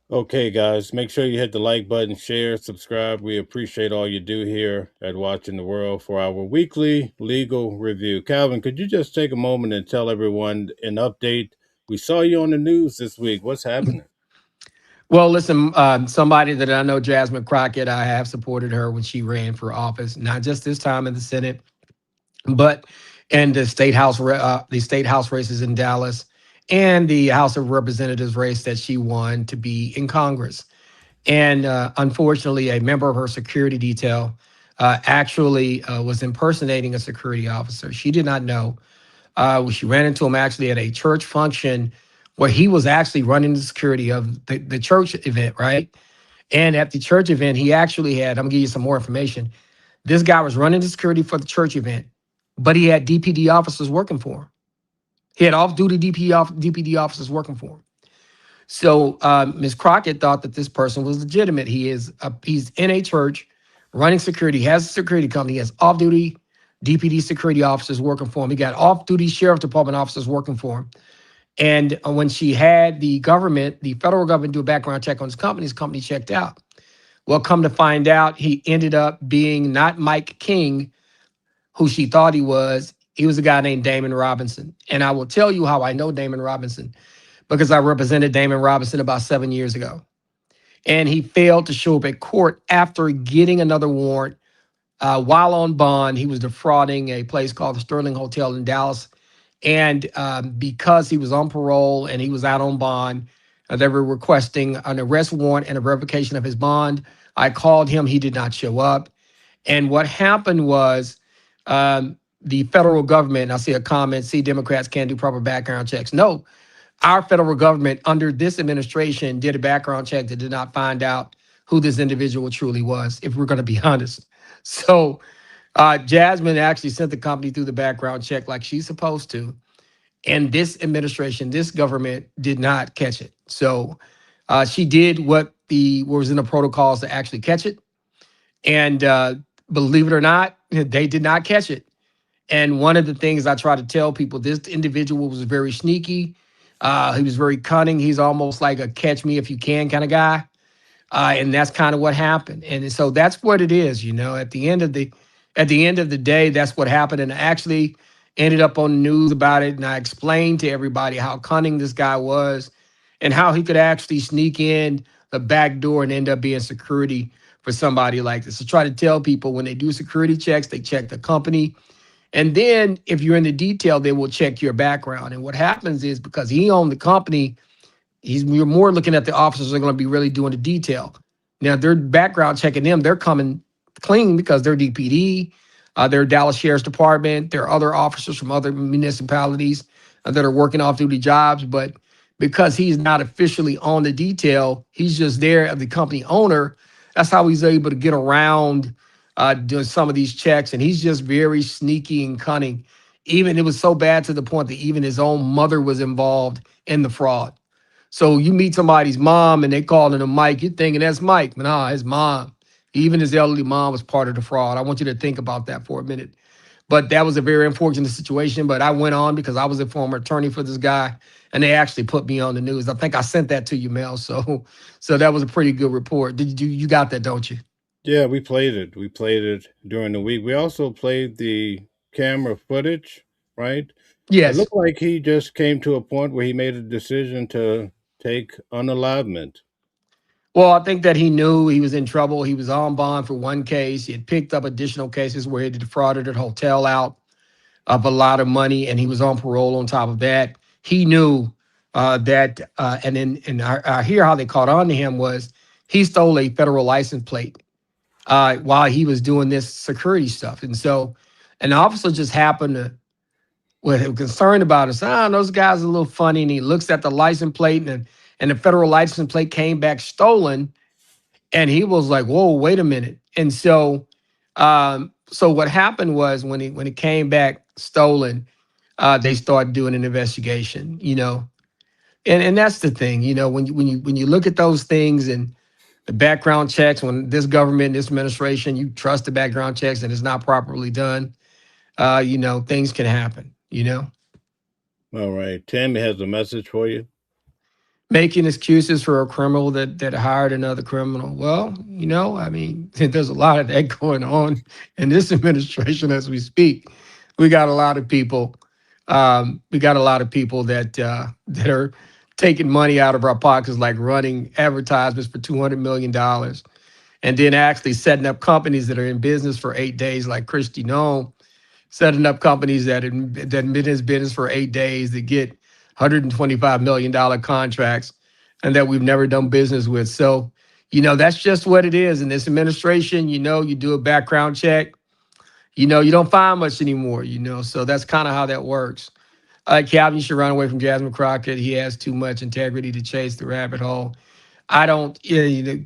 B: Okay, guys, make sure you hit the like button, share, subscribe. We appreciate all you do here at Watching the World for our weekly legal review. Calvin, could you just take a moment and tell everyone an update? We saw you on the news this week. What's happening?
C: Well, listen, somebody that I know, Jasmine Crockett, I have supported her when she ran for office, not just this time in the Senate, but in the state house races in Dallas, and the House of Representatives race that she won to be in Congress. And unfortunately, a member of her security detail actually was impersonating a security officer. She did not know. She ran into him actually at a church function where he was actually running the security of the church event, right? And at the church event, he actually had, I'm gonna give you some more information. This guy was running the security for the church event, but he had DPD officers working for him. He had off-duty DPD officers working for him. So Ms. Crockett thought that this person was legitimate. He's in a church running security, has a security company, he has off-duty DPD security officers working for him. He got off-duty sheriff department officers working for him. And when she had the federal government do a background check on his company checked out. Well, come to find out, he ended up being not Mike King, who she thought he was. He was a guy named Damon Robinson. And I will tell you how I know Damon Robinson, because I represented Damon Robinson about 7 years ago. And he failed to show up at court after getting another warrant. While on bond, he was defrauding a place called the Sterling Hotel in Dallas. And because he was on parole and he was out on bond, they were requesting an arrest warrant and a revocation of his bond. I called him. He did not show up. And what happened was the federal government, I see a comment, see, Democrats can't do proper background checks. No, our federal government under this administration did a background check that did not find out who this individual truly was, if we're going to be honest. So Jasmine actually sent the company through the background check like she's supposed to. And this administration, this government did not catch it. So she did what was in the protocols to actually catch it. And believe it or not, they did not catch it. And one of the things I try to tell people, this individual was very sneaky. He was very cunning. He's almost like a catch me if you can kind of guy. And that's kind of what happened. And so that's what it is, at the end of the day, that's what happened. And I actually ended up on the news about it. And I explained to everybody how cunning this guy was and how he could actually sneak in the back door and end up being security for somebody like this. So try to tell people when they do security checks, they check the company. And then if you're in the detail, they will check your background. And what happens is, because he owned the company, you're more looking at the officers that are going to be really doing the detail. Now, they're background checking them. They're coming clean because they're DPD, they're Dallas Sheriff's Department, there are other officers from other municipalities that are working off-duty jobs. But because he's not officially on the detail, he's just there as the company owner. That's how he's able to get around doing some of these checks. And he's just very sneaky and cunning. Even it was so bad to the point that even his own mother was involved in the fraud. So you meet somebody's mom and they calling him Mike, you're thinking that's Mike. But nah, his mom. Even his elderly mom was part of the fraud. I want you to think about that for a minute. But that was a very unfortunate situation. But I went on because I was a former attorney for this guy, and they actually put me on the news. I think I sent that to you, Mel. So that was a pretty good report. You got that, don't you?
B: Yeah, we played it. We played it during the week. We also played the camera footage, right? It
C: Yes.
B: looked like he just came to a point where he made a decision to take unalivement.
C: Well, I think that he knew he was in trouble. He was on bond for one case. He had picked up additional cases where he had defrauded a hotel out of a lot of money, and he was on parole on top of that. He knew that, and I hear how they caught on to him was he stole a federal license plate while he was doing this security stuff. And so an officer just happened to, was concerned about it. So, those guys are a little funny. And he looks at the license plate, and the federal license plate came back stolen. And he was like, whoa, wait a minute. And so so what happened was when it came back stolen, they started doing an investigation, And that's the thing, when you look at those things and the background checks, when this government, this administration, you trust the background checks and it's not properly done, things can happen.
B: All right. Tammy has a message for you.
C: Making excuses for a criminal that hired another criminal. Well, I mean, there's a lot of that going on in this administration as we speak. We got a lot of people. That are taking money out of our pockets, like running advertisements for $200 million, and then actually setting up companies that are in business for 8 days, like Christy Nome, setting up companies that been in his business for 8 days that get $125 million contracts and that we've never done business with. So, that's just what it is. In this administration, you do a background check, you don't find much anymore, so that's kind of how that works. Calvin, you should run away from Jasmine Crockett. He has too much integrity to chase the rabbit hole. I don't,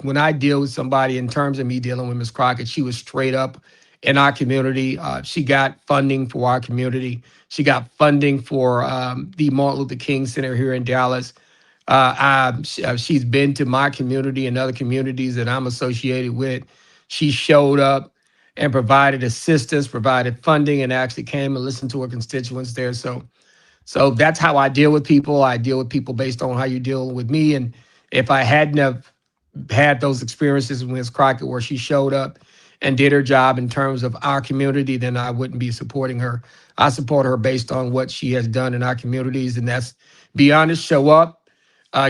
C: when I deal with somebody in terms of me dealing with Ms. Crockett, she was straight up in our community. She got funding for our community. She got funding for the Martin Luther King Center here in Dallas. She's been to my community and other communities that I'm associated with. She showed up and provided assistance, provided funding, and actually came and listened to her constituents there. So that's how I deal with people. I deal with people based on how you deal with me. And if I hadn't have had those experiences with Ms. Crockett where she showed up and did her job in terms of our community, then I wouldn't be supporting her. I support her based on what she has done in our communities, and that's be honest, show up,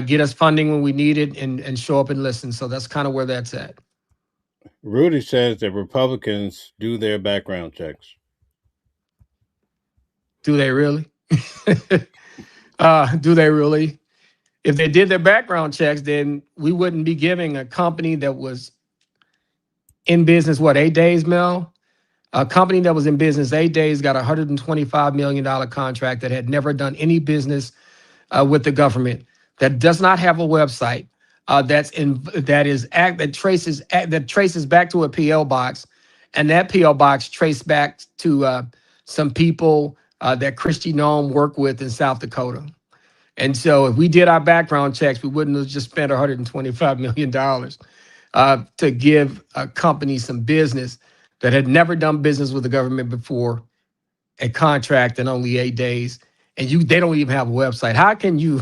C: get us funding when we need it, and show up and listen. So that's kind of where that's at.
B: Rudy says that Republicans do their background checks.
C: Do they really? Do they really? If they did their background checks, then we wouldn't be giving a company that was in business, what, 8 days, Mel? A company that was in business 8 days got a $125 million contract that had never done any business with the government, that does not have a website, that traces back to a PO box, and that PO box traced back to some people that Christy Nome worked with in South Dakota. And so if we did our background checks, we wouldn't have just spent $125 million to give a company some business that had never done business with the government before a contract in only 8 days. And they don't even have a website. How can you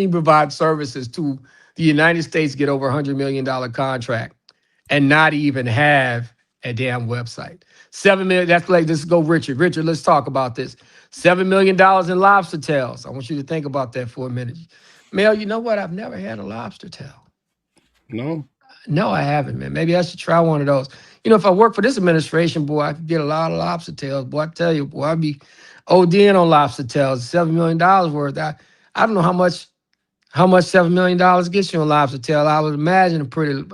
C: provide services to the United States, get over $100 million contract and not even have a damn website? 7 million, that's like, let's go Richard. Richard, let's talk about this. $7 million in lobster tails. I want you to think about that for a minute. Mel, you know what? I've never had a lobster tail.
B: No?
C: No, I haven't, man. Maybe I should try one of those. You know, if I work for this administration, boy, I could get a lot of lobster tails. Boy, I tell you, boy, I'd be ODing on lobster tails. $7 million worth. I don't know how much $7 million gets you on lobster tail. I would imagine a pretty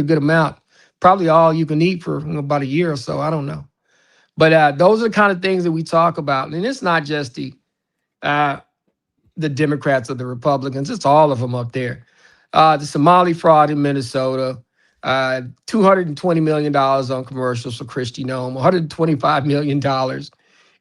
C: good amount. Probably all you can eat for about a year or so. I don't know. But those are the kind of things that we talk about. And it's not just the Democrats or the Republicans. It's all of them up there. The Somali fraud in Minnesota, $220 million on commercials for Christy Nome, $125 million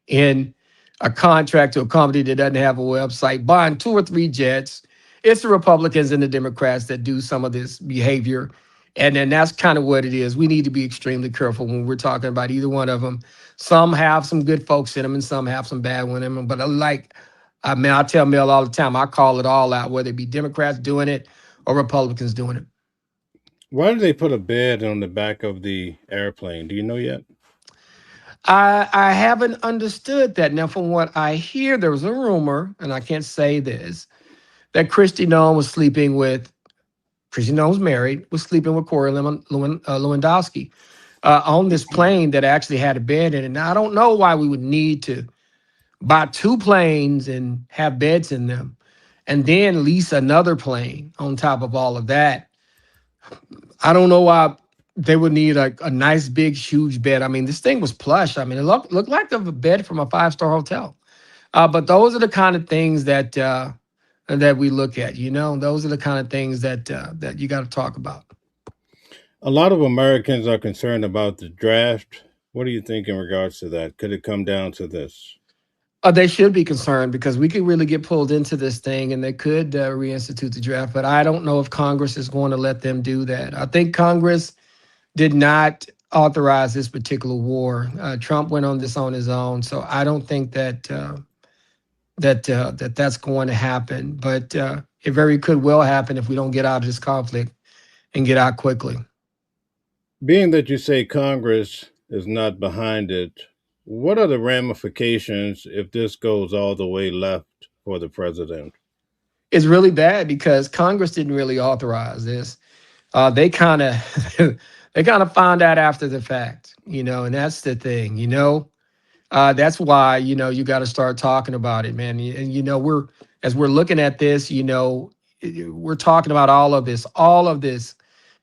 C: in a contract to a company that doesn't have a website, buying 2 or 3 jets. It's the Republicans and the Democrats that do some of this behavior. And then that's kind of what it is. We need to be extremely careful when we're talking about either one of them. Some have some good folks in them and some have some bad ones in them. But I tell Mel all the time, I call it all out, whether it be Democrats doing it or Republicans doing it.
B: Why did they put a bed on the back of the airplane? Do you know yet?
C: I haven't understood that. Now, from what I hear, there was a rumor, and I can't say this, that Christy Nome was married, was sleeping with Corey Lewandowski on this plane that actually had a bed in it. Now, I don't know why we would need to buy 2 planes and have beds in them, and then lease another plane on top of all of that. I don't know why they would need a nice, big, huge bed. I mean, this thing was plush. I mean, it looked like a bed from a 5-star hotel. But those are the kind of things that we look at. You know, those are the kind of things that you got to talk about.
B: A lot of Americans are concerned about the draft. What do you think in regards to that? Could it come down to this?
C: They should be concerned because we could really get pulled into this thing and they could reinstitute the draft. But I don't know if Congress is going to let them do that. I think Congress did not authorize this particular war. Trump went on this on his own. So I don't think that that's going to happen. But it very could well happen if we don't get out of this conflict and get out quickly.
B: Being that you say Congress is not behind it, what are the ramifications if this goes all the way left for the president?
C: It's really bad because Congress didn't really authorize this. They kind of found out after the fact, you know, and that's the thing, you know. That's why, you know, you got to start talking about it, man. And, you know, as we're looking at this, you know, we're talking about all of this,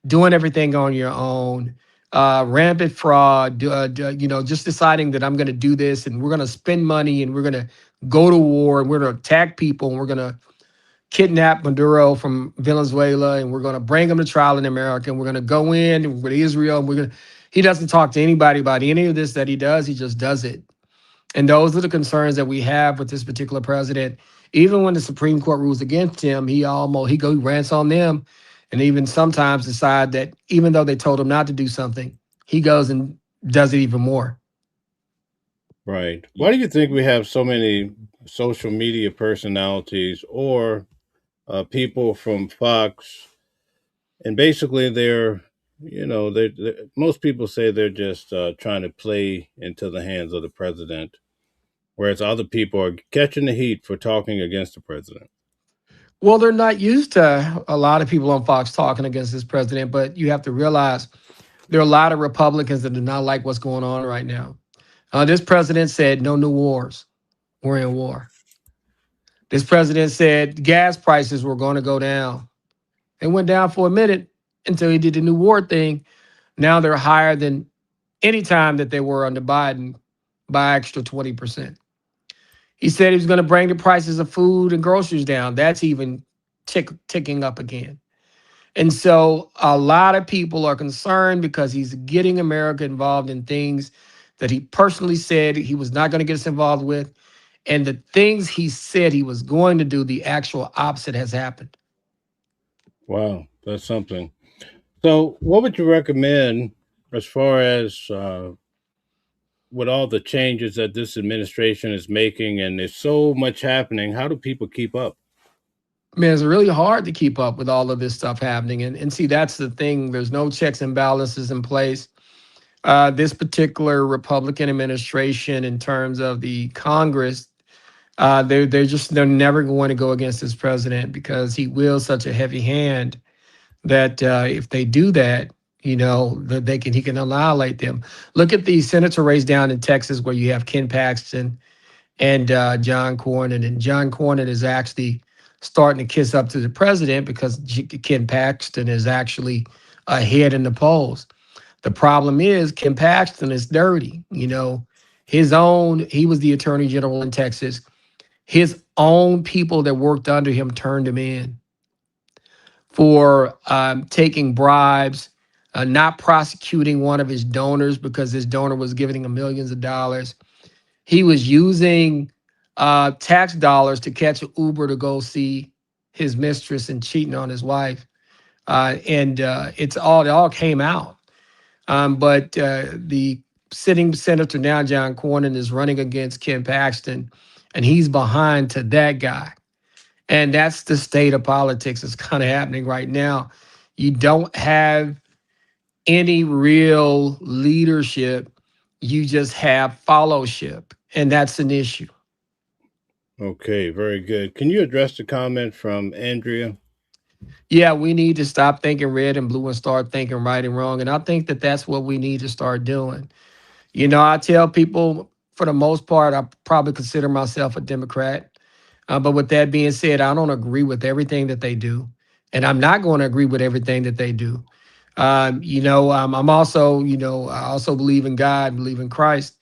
C: doing everything on your own, rampant fraud, you know, just deciding that I'm going to do this and we're going to spend money and we're going to go to war and we're going to attack people and we're going to kidnap Maduro from Venezuela and we're going to bring him to trial in America and we're going to go in with Israel and he doesn't talk to anybody about any of this that he does. He just does it. And those are the concerns that we have with this particular president. Even when the Supreme Court rules against him, he rants on them and even sometimes decide that even though they told him not to do something, he goes and does it even more.
B: Right. Why do you think we have so many social media personalities or people from Fox, and basically most people say they're just trying to play into the hands of the president, whereas other people are catching the heat for talking against the president.
C: Well, they're not used to a lot of people on Fox talking against this president, but you have to realize there are a lot of Republicans that do not like what's going on right now. This president said no new wars. We're in war. This president said gas prices were going to go down. They went down for a minute until he did the new war thing. Now they're higher than any time that they were under Biden by extra 20%. He said he was going to bring the prices of food and groceries down. That's even ticking up again. And so a lot of people are concerned because he's getting America involved in things that he personally said he was not going to get us involved with. And the things he said he was going to do, the actual opposite has happened.
B: Wow, that's something. So, what would you recommend as far as with all the changes that this administration is making, and there's so much happening? How do people keep up?
C: Man, it's really hard to keep up with all of this stuff happening. And see, that's the thing. There's no checks and balances in place. This particular Republican administration, in terms of the Congress, they're never going to go against this president because he wields such a heavy hand that if they do that, that he can annihilate them. Look at the senator race down in Texas where you have Ken Paxton and John Cornyn, and John Cornyn is actually starting to kiss up to the president because Ken Paxton is actually ahead in the polls. The problem is Ken Paxton is dirty. He was the attorney general in Texas. His own people that worked under him turned him in for taking bribes, not prosecuting one of his donors because his donor was giving him millions of dollars. He was using tax dollars to catch an Uber to go see his mistress and cheating on his wife. And it all came out. But the sitting senator now, John Cornyn, is running against Ken Paxton, and he's behind to that guy. And that's the state of politics that's kind of happening right now. You don't have any real leadership. You just have followship, and that's an issue.
B: Okay, very good. Can you address the comment from Andrea?
C: Yeah, we need to stop thinking red and blue and start thinking right and wrong. And I think that that's what we need to start doing. I tell people, for the most part, I probably consider myself a Democrat. But with that being said, I don't agree with everything that they do. And I'm not going to agree with everything that they do. I'm also, I also believe in God, believe in Christ.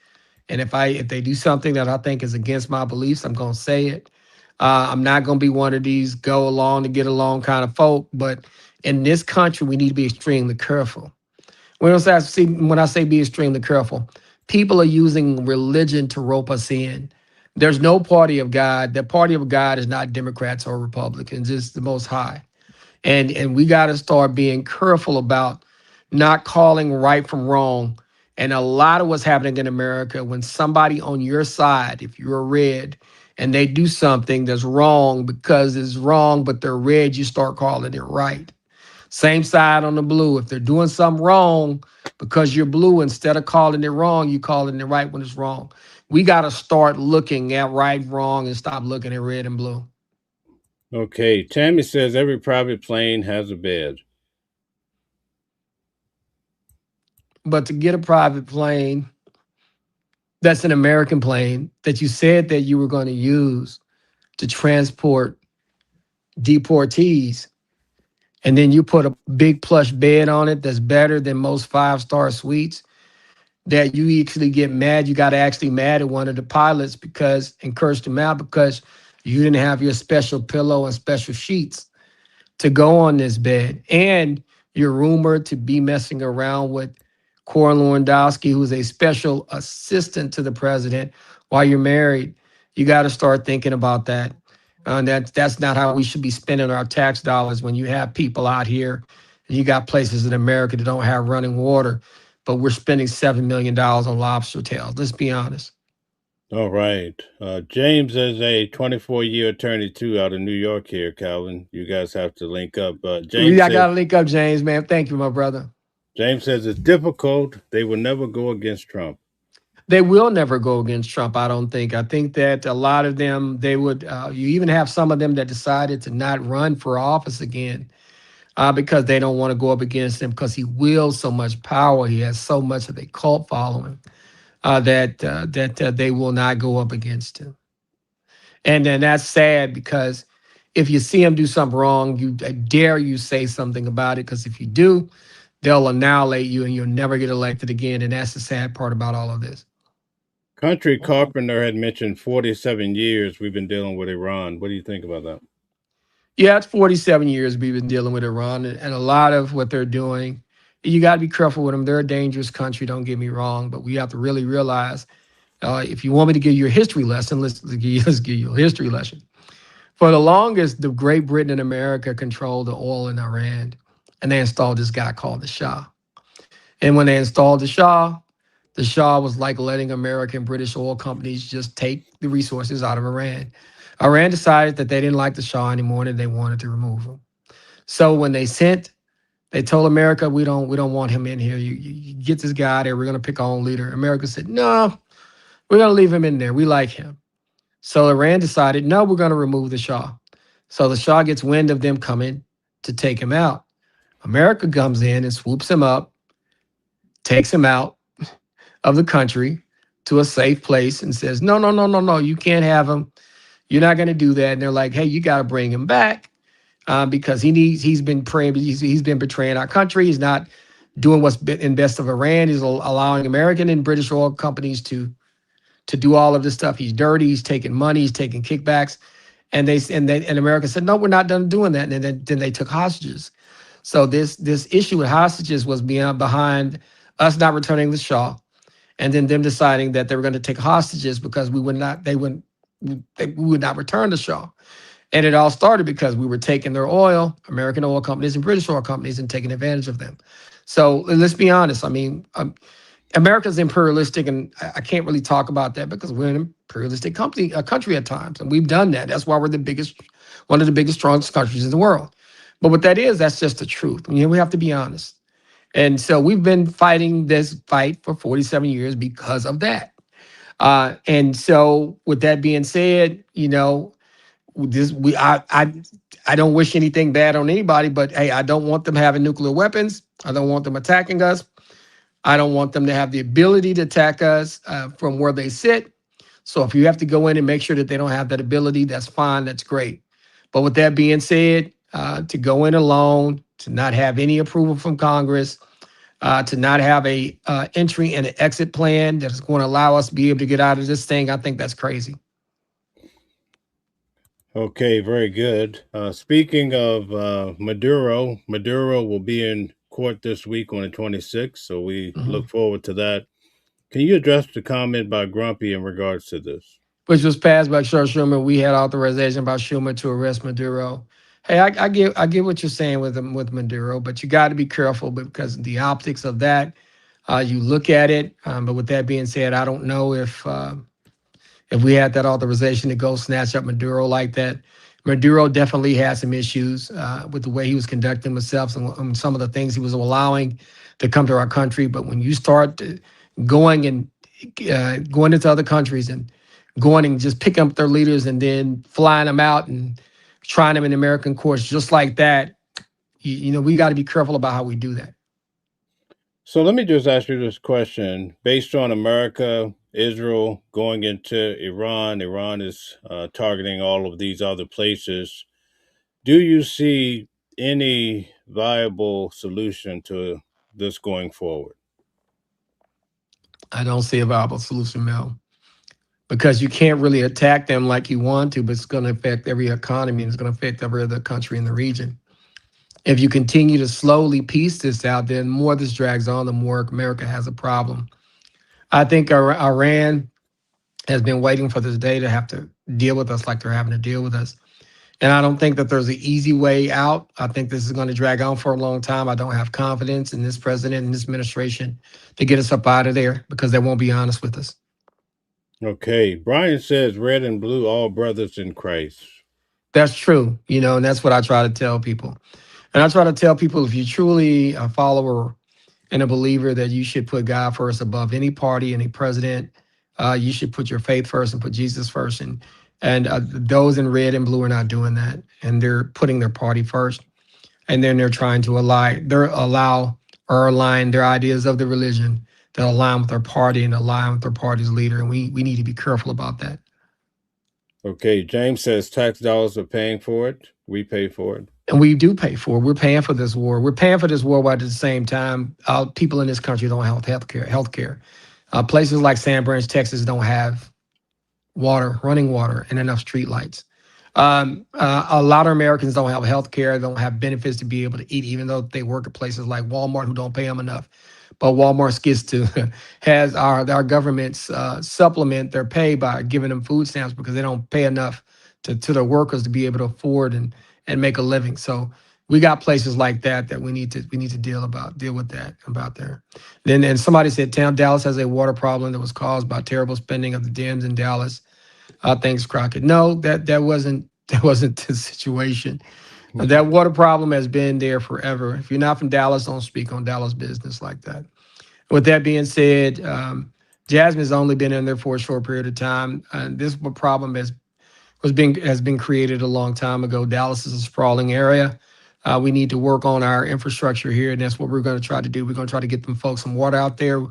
C: And if they do something that I think is against my beliefs, I'm going to say it. I'm not going to be one of these go along to get along kind of folk. But in this country, we need to be extremely careful. When I say be extremely careful, people are using religion to rope us in. There's no party of God. The party of God is not Democrats or Republicans. It's the Most High. And we got to start being careful about not calling right from wrong. And a lot of what's happening in America, when somebody on your side, if you're red, and they do something that's wrong because it's wrong, but they're red, you start calling it right. Same side on the blue. If they're doing something wrong because you're blue, instead of calling it wrong, you calling it right when it's wrong. We got to start looking at right and wrong and stop looking at red and blue.
B: Okay, Tammy says every private plane has a bed.
C: But to get a private plane, that's an American plane that you said that you were going to use to transport deportees, and then you put a big plush bed on it that's better than most five-star suites, that you actually get mad. You got to actually mad at one of the pilots and curse them out because you didn't have your special pillow and special sheets to go on this bed. And you're rumored to be messing around with Corey Lewandowski, who's a special assistant to the president while you're married. You got to start thinking about that. That's not how we should be spending our tax dollars when you have people out here and you got places in America that don't have running water, but we're spending $7 million on lobster tails. Let's be honest.
B: All right. James is a 24-year attorney too out of New York here, Calvin. You guys have to link up.
C: I got to link up, James, man. Thank you, my brother.
B: James says it's difficult. They will never go against Trump.
C: They will never go against Trump, I don't think. I think that a lot of them, they would, you even have some of them that decided to not run for office again because they don't want to go up against him because he wields so much power. He has so much of a cult following that they will not go up against him. And then that's sad because if you see him do something wrong, I dare you say something about it because if you do, they'll annihilate you and you'll never get elected again. And that's the sad part about all of this.
B: Country Carpenter had mentioned 47 years we've been dealing with Iran. What do you think about that?
C: Yeah, it's 47 years we've been dealing with Iran, and a lot of what they're doing, you got to be careful with them. They're a dangerous country, don't get me wrong, but we have to really realize if you want me to give you a history lesson, let's give you a history lesson. For the longest, the Great Britain and America controlled the oil in Iran, and they installed this guy called the Shah. And when they installed the Shah was like letting American British oil companies just take the resources out of Iran. Iran decided that they didn't like the Shah anymore and they wanted to remove him. So when they told America, we don't want him in here. You get this guy there. We're going to pick our own leader. America said, no, we're going to leave him in there. We like him. So Iran decided, no, we're going to remove the Shah. So the Shah gets wind of them coming to take him out. America comes in and swoops him up, takes him out of the country to a safe place and says, no, no, no, no, no, you can't have him. You're not going to do that. And they're like, hey, you got to bring him back because he's been betraying our country. He's not doing what's in best of Iran. He's allowing American and British oil companies to do all of this stuff. He's dirty. He's taking money. He's taking kickbacks. And America said, no, we're not done doing that. And then they took hostages. So this issue with hostages was behind us not returning the Shah, and then them deciding that they were going to take hostages because we would not return the Shah. And it all started because we were taking their oil, American oil companies and British oil companies, and taking advantage of them. So let's be honest. I mean, America's imperialistic, and I can't really talk about that because we're an imperialistic country at times, and we've done that. That's why we're one of the biggest, strongest countries in the world. But what that is, that's just the truth. We have to be honest. And so we've been fighting this fight for 47 years because of that. And so with that being said, I don't wish anything bad on anybody, but hey, I don't want them having nuclear weapons. I don't want them attacking us. I don't want them to have the ability to attack us from where they sit. So if you have to go in and make sure that they don't have that ability, that's fine. That's great. But with that being said, to go in alone, to not have any approval from Congress, to not have a entry and an exit plan that is going to allow us to be able to get out of this thing, I think that's crazy.
B: Okay, very good. Speaking of Maduro will be in court this week on the 26th, so we look forward to that. Can you address the comment by Grumpy in regards to this?
C: Which was passed by Chuck Schumer. We had authorization by Schumer to arrest Maduro. Hey, I get what you're saying with Maduro, but you got to be careful because the optics of that, you look at it. But with that being said, I don't know if we had that authorization to go snatch up Maduro like that. Maduro definitely had some issues with the way he was conducting himself and some of the things he was allowing to come to our country. But when you start going into other countries and going and just picking up their leaders and then flying them out and trying them in American courts just like that, we got to be careful about how we do that.
B: So let me just ask you this question. Based on America, Israel going into Iran is targeting all of these other places. Do you see any viable solution to this going forward?
C: I don't see a viable solution, Mel, because you can't really attack them like you want to, but it's going to affect every economy and it's going to affect every other country in the region. If you continue to slowly piece this out, then the more this drags on, the more America has a problem. I think Iran has been waiting for this day to have to deal with us like they're having to deal with us. And I don't think that there's an easy way out. I think this is going to drag on for a long time. I don't have confidence in this president and this administration to get us up out of there because they won't be honest with us.
B: Okay. Brian says red and blue, all brothers in Christ.
C: That's true, and that's what I try to tell people. And I try to tell people, if you're truly a follower and a believer, that you should put God first above any party, any president. You should put your faith first and put Jesus first. And those in red and blue are not doing that, and they're putting their party first, and then they're trying to allow or align their ideas of the religion that align with their party and align with their party's leader. And we need to be careful about that.
B: Okay. James says tax dollars are paying for it. We pay for it.
C: And we do pay for it. We're paying for this war. We're paying for this war while at the same time, people in this country don't have health care. Places like San Branch, Texas, don't have water, running water, and enough street lights. A lot of Americans don't have health care, don't have benefits to be able to eat, even though they work at places like Walmart, who don't pay them enough. But Walmart gets to has our governments supplement their pay by giving them food stamps, because they don't pay enough to their workers to be able to afford and make a living. So we got places like that we need to deal with that about there. Then somebody said Dallas has a water problem that was caused by terrible spending of the dams in Dallas. Thanks, Crockett. No, that wasn't the situation. That water problem has been there forever. If you're not from Dallas, don't speak on Dallas business like that. With that being said, Jasmine's only been in there for a short period of time. And this problem has been created a long time ago. Dallas is a sprawling area. We need to work on our infrastructure here, and that's what we're going to try to do. We're going to try to get them folks some water out there.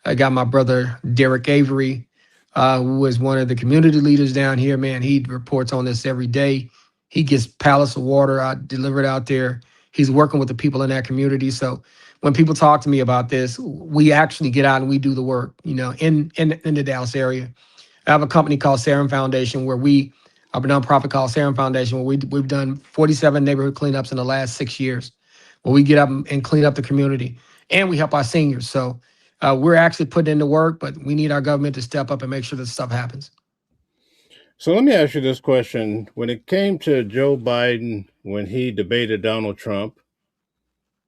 C: I got my brother Derek Avery, who is one of the community leaders down here. Man, he reports on this every day. He gets pallets of water delivered out there. He's working with the people in that community. So when people talk to me about this, we actually get out and we do the work, in the Dallas area. I have a company called Sarum Foundation, where a nonprofit called Sarum Foundation, where we've done 47 neighborhood cleanups in the last 6 years, where we get up and clean up the community, and we help our seniors. So we're actually putting in the work, but we need our government to step up and make sure this stuff happens.
B: So let me ask you this question. When it came to Joe Biden, when he debated Donald Trump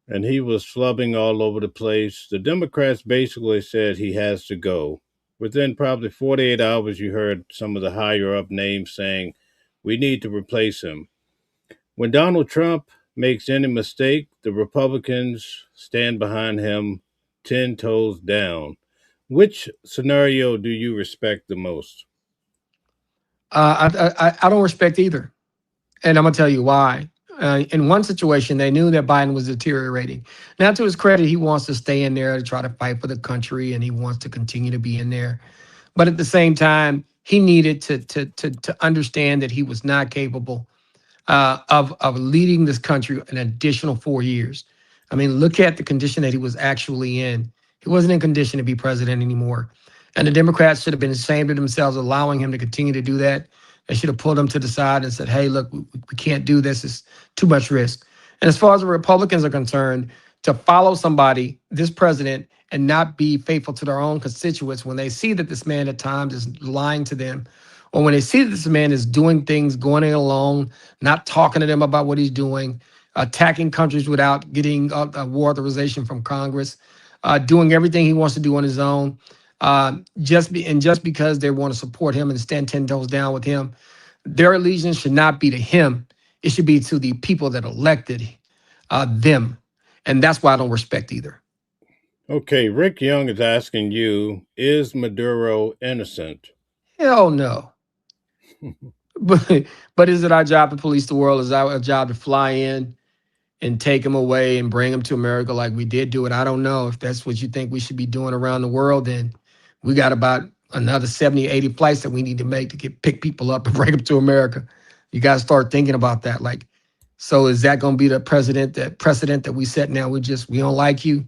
B: and he was flubbing all over the place, the Democrats basically said he has to go. Within probably 48 hours, you heard some of the higher up names saying, we need to replace him. When Donald Trump makes any mistake, the Republicans stand behind him 10 toes down. Which scenario do you respect the most?
C: I don't respect either, and I'm gonna tell you why. In one situation, they knew that Biden was deteriorating. Now, to his credit, he wants to stay in there to try to fight for the country, and he wants to continue to be in there. But at the same time, he needed to understand that he was not capable of leading this country an additional 4 years. I mean, look at the condition that he was actually in. He wasn't in condition to be president anymore. And the Democrats should have been ashamed of themselves, allowing him to continue to do that. They should have pulled him to the side and said, hey, look, we can't do this. It's too much risk. And as far as the Republicans are concerned, to follow somebody, this president, and not be faithful to their own constituents when they see that this man at times is lying to them, or when they see that this man is doing things, going it alone, not talking to them about what he's doing, attacking countries without getting a war authorization from Congress, doing everything he wants to do on his own, just because they want to support him and stand 10 toes down with him, their allegiance should not be to him. It should be to the people that elected them. And that's why I don't respect either.
B: Okay, Rick Young is asking you, is Maduro innocent?
C: Hell no. But is it our job to police the world? Is our job to fly in and take him away and bring him to America like we did do it? I don't know. If that's what you think we should be doing around the world, then we got about another 70, 80 flights that we need to make to pick people up and bring them to America. You got to start thinking about that. Like, so is that going to be the precedent that we set now? We don't like you.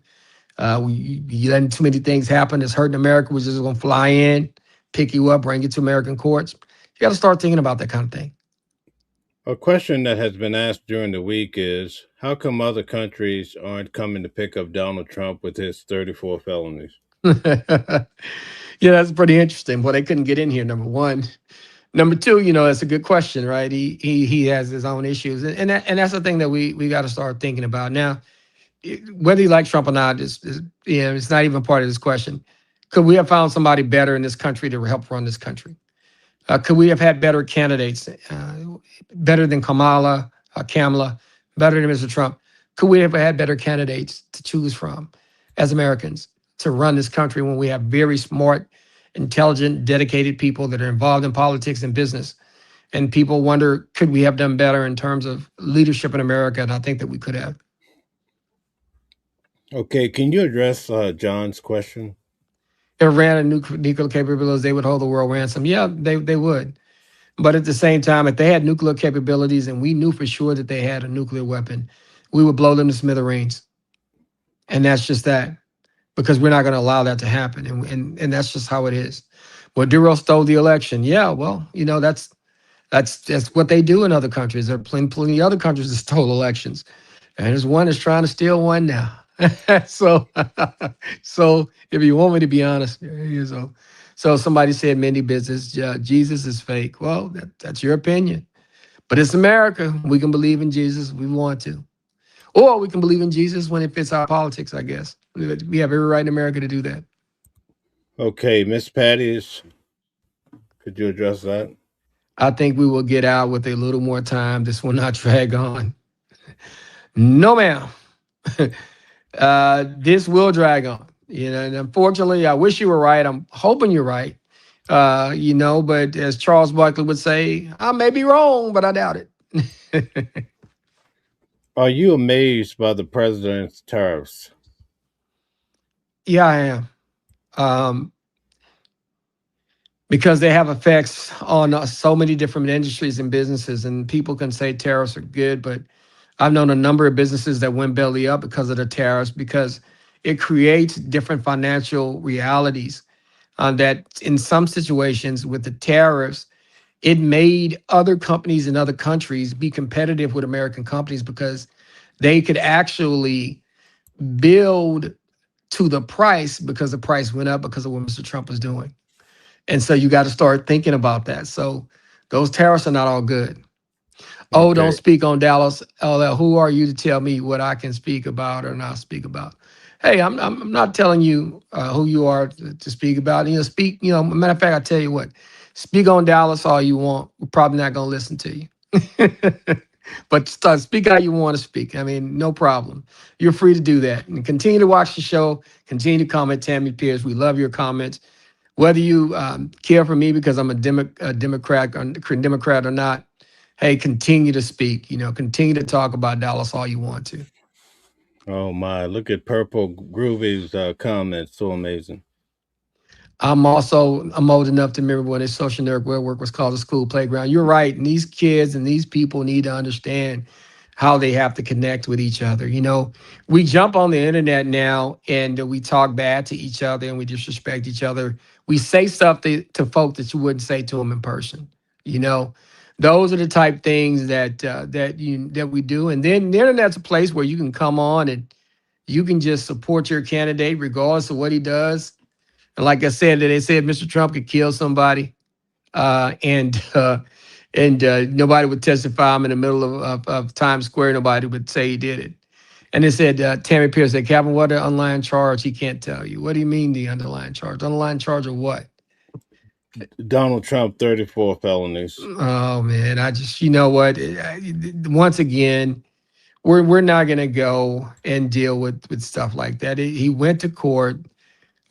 C: You letting too many things happen. It's hurting America. We're just going to fly in, pick you up, bring you to American courts. You got to start thinking about that kind of thing.
B: A question that has been asked during the week is, how come other countries aren't coming to pick up Donald Trump with his 34 felonies?
C: Yeah, that's pretty interesting. Well, they couldn't get in here, number one. Number two, that's a good question, right? He has his own issues, and that's the thing that we got to start thinking about now. Whether you like Trump or not it's not even part of this question. Could we have found somebody better in this country to help run this country? Could we have had better candidates, better than Kamala, better than Mr. Trump? Could we have had better candidates to choose from as Americans to run this country when we have very smart, intelligent, dedicated people that are involved in politics and business? And people wonder, could we have done better in terms of leadership in America? And I think that we could have.
B: Okay, can you address John's question?
C: If Iran had nuclear capabilities, they would hold the world ransom. Yeah, they would. But at the same time, if they had nuclear capabilities and we knew for sure that they had a nuclear weapon, we would blow them to smithereens. And that's just that, because we're not going to allow that to happen. And that's just how it is. Maduro stole the election. Yeah, well, that's what they do in other countries. There are plenty of other countries that stole elections. And there's one that's trying to steal one now. so so if you want me to be honest, so somebody said Mindy Business, Jesus is fake. Well, that's your opinion. But it's America. We can believe in Jesus if we want to. Or we can believe in Jesus when it fits our politics, I guess. We have every right in America to do that.
B: Okay, Miss Patties, could you address that?
C: I think we will get out with a little more time. This will not drag on. No, ma'am. This will drag on. And unfortunately, I wish you were right. I'm hoping you're right. But as Charles Barkley would say, I may be wrong, but I doubt it.
B: Are you amazed by the president's tariffs?
C: Yeah, I am. Because they have effects on so many different industries and businesses, and people can say tariffs are good, but I've known a number of businesses that went belly up because of the tariffs, because it creates different financial realities that in some situations with the tariffs, it made other companies in other countries be competitive with American companies because they could actually build to the price because the price went up because of what Mr. Trump was doing. And so you got to start thinking about that. So those tariffs are not all good. Oh,
B: Okay.
C: don't speak on Dallas. Oh, who are you to tell me what I can speak about or not speak about? Hey, I'm not telling you who you are to speak about. Speak. Matter of fact, I tell you what. Speak on Dallas all you want. We're probably not going to listen to you. But speak how you want to speak. I mean, no problem. You're free to do that. And continue to watch the show. Continue to comment, Tammy Pierce. We love your comments. Whether you care for me because I'm a Democrat or not, hey, continue to speak. Continue to talk about Dallas all you want to.
B: Oh my! Look at Purple Groovy's comments. So amazing.
C: I'm old enough to remember when this social network was called a school playground. You're right. And these kids and these people need to understand how they have to connect with each other. We jump on the internet now and we talk bad to each other and we disrespect each other. We say stuff to folk that you wouldn't say to them in person. Those are the type things that we do. And then the internet's a place where you can come on and you can just support your candidate regardless of what he does. And like I said, they said Mr. Trump could kill somebody, and nobody would testify him in the middle of Times Square. Nobody would say he did it. And they said, Tammy Pierce said, Captain, what the underlying charge? He can't tell you. What do you mean the underlying charge? Underlying charge of what?
B: Donald Trump, 34 felonies.
C: Oh, man. You know what? Once again, we're not going to go and deal with stuff like that. He went to court.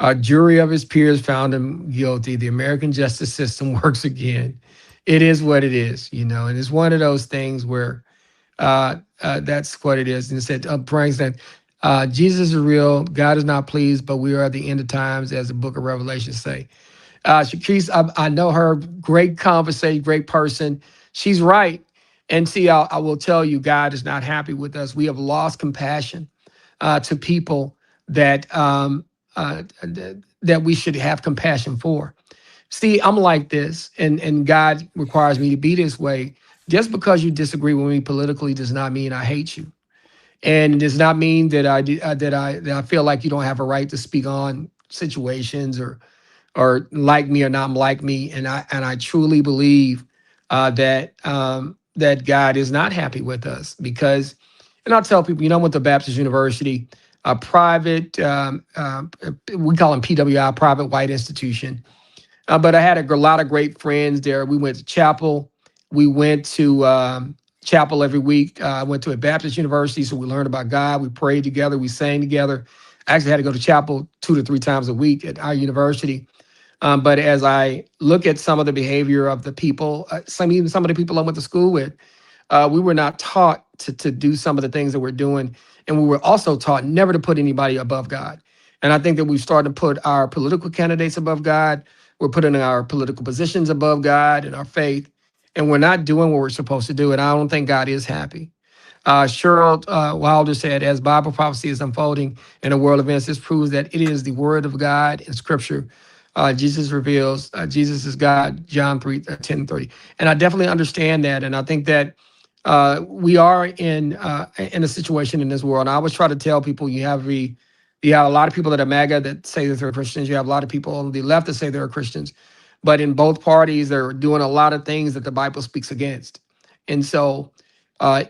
C: A jury of his peers found him guilty. The American justice system works again. It is what it is, and it's one of those things where that's what it is. And it said, praying that Jesus is real, God is not pleased, but we are at the end of times, as the book of Revelation say. Shakese, I know her, great conversation, great person. She's right. And see, I will tell you, God is not happy with us. We have lost compassion to people that we should have compassion for. See, I'm like this, and God requires me to be this way. Just because you disagree with me politically does not mean I hate you, and does not mean that I feel like you don't have a right to speak on situations or like me or not like me. And I truly believe that God is not happy with us because, and I'll tell people, I went to Baptist University. a private, we call them PWI, private white institution. But I had a lot of great friends there. We went to chapel. We went to chapel every week. I went to a Baptist university, so we learned about God. We prayed together. We sang together. I actually had to go to chapel 2 to 3 times a week at our university. But as I look at some of the behavior of the people, even some of the people I went to school with, we were not taught to do some of the things that we're doing. And we were also taught never to put anybody above God. And I think that we've started to put our political candidates above God. We're putting our political positions above God and our faith. And we're not doing what we're supposed to do. And I don't think God is happy. Cheryl Wilder said, as Bible prophecy is unfolding in the world events, this proves that it is the word of God in scripture. Jesus reveals Jesus is God, John 10:30. And I definitely understand that. And I think that we are in a situation in this world. And I always try to tell people you have a lot of people that are MAGA that say that they're Christians. You have a lot of people on the left that say they're Christians. But in both parties, they're doing a lot of things that the Bible speaks against. And so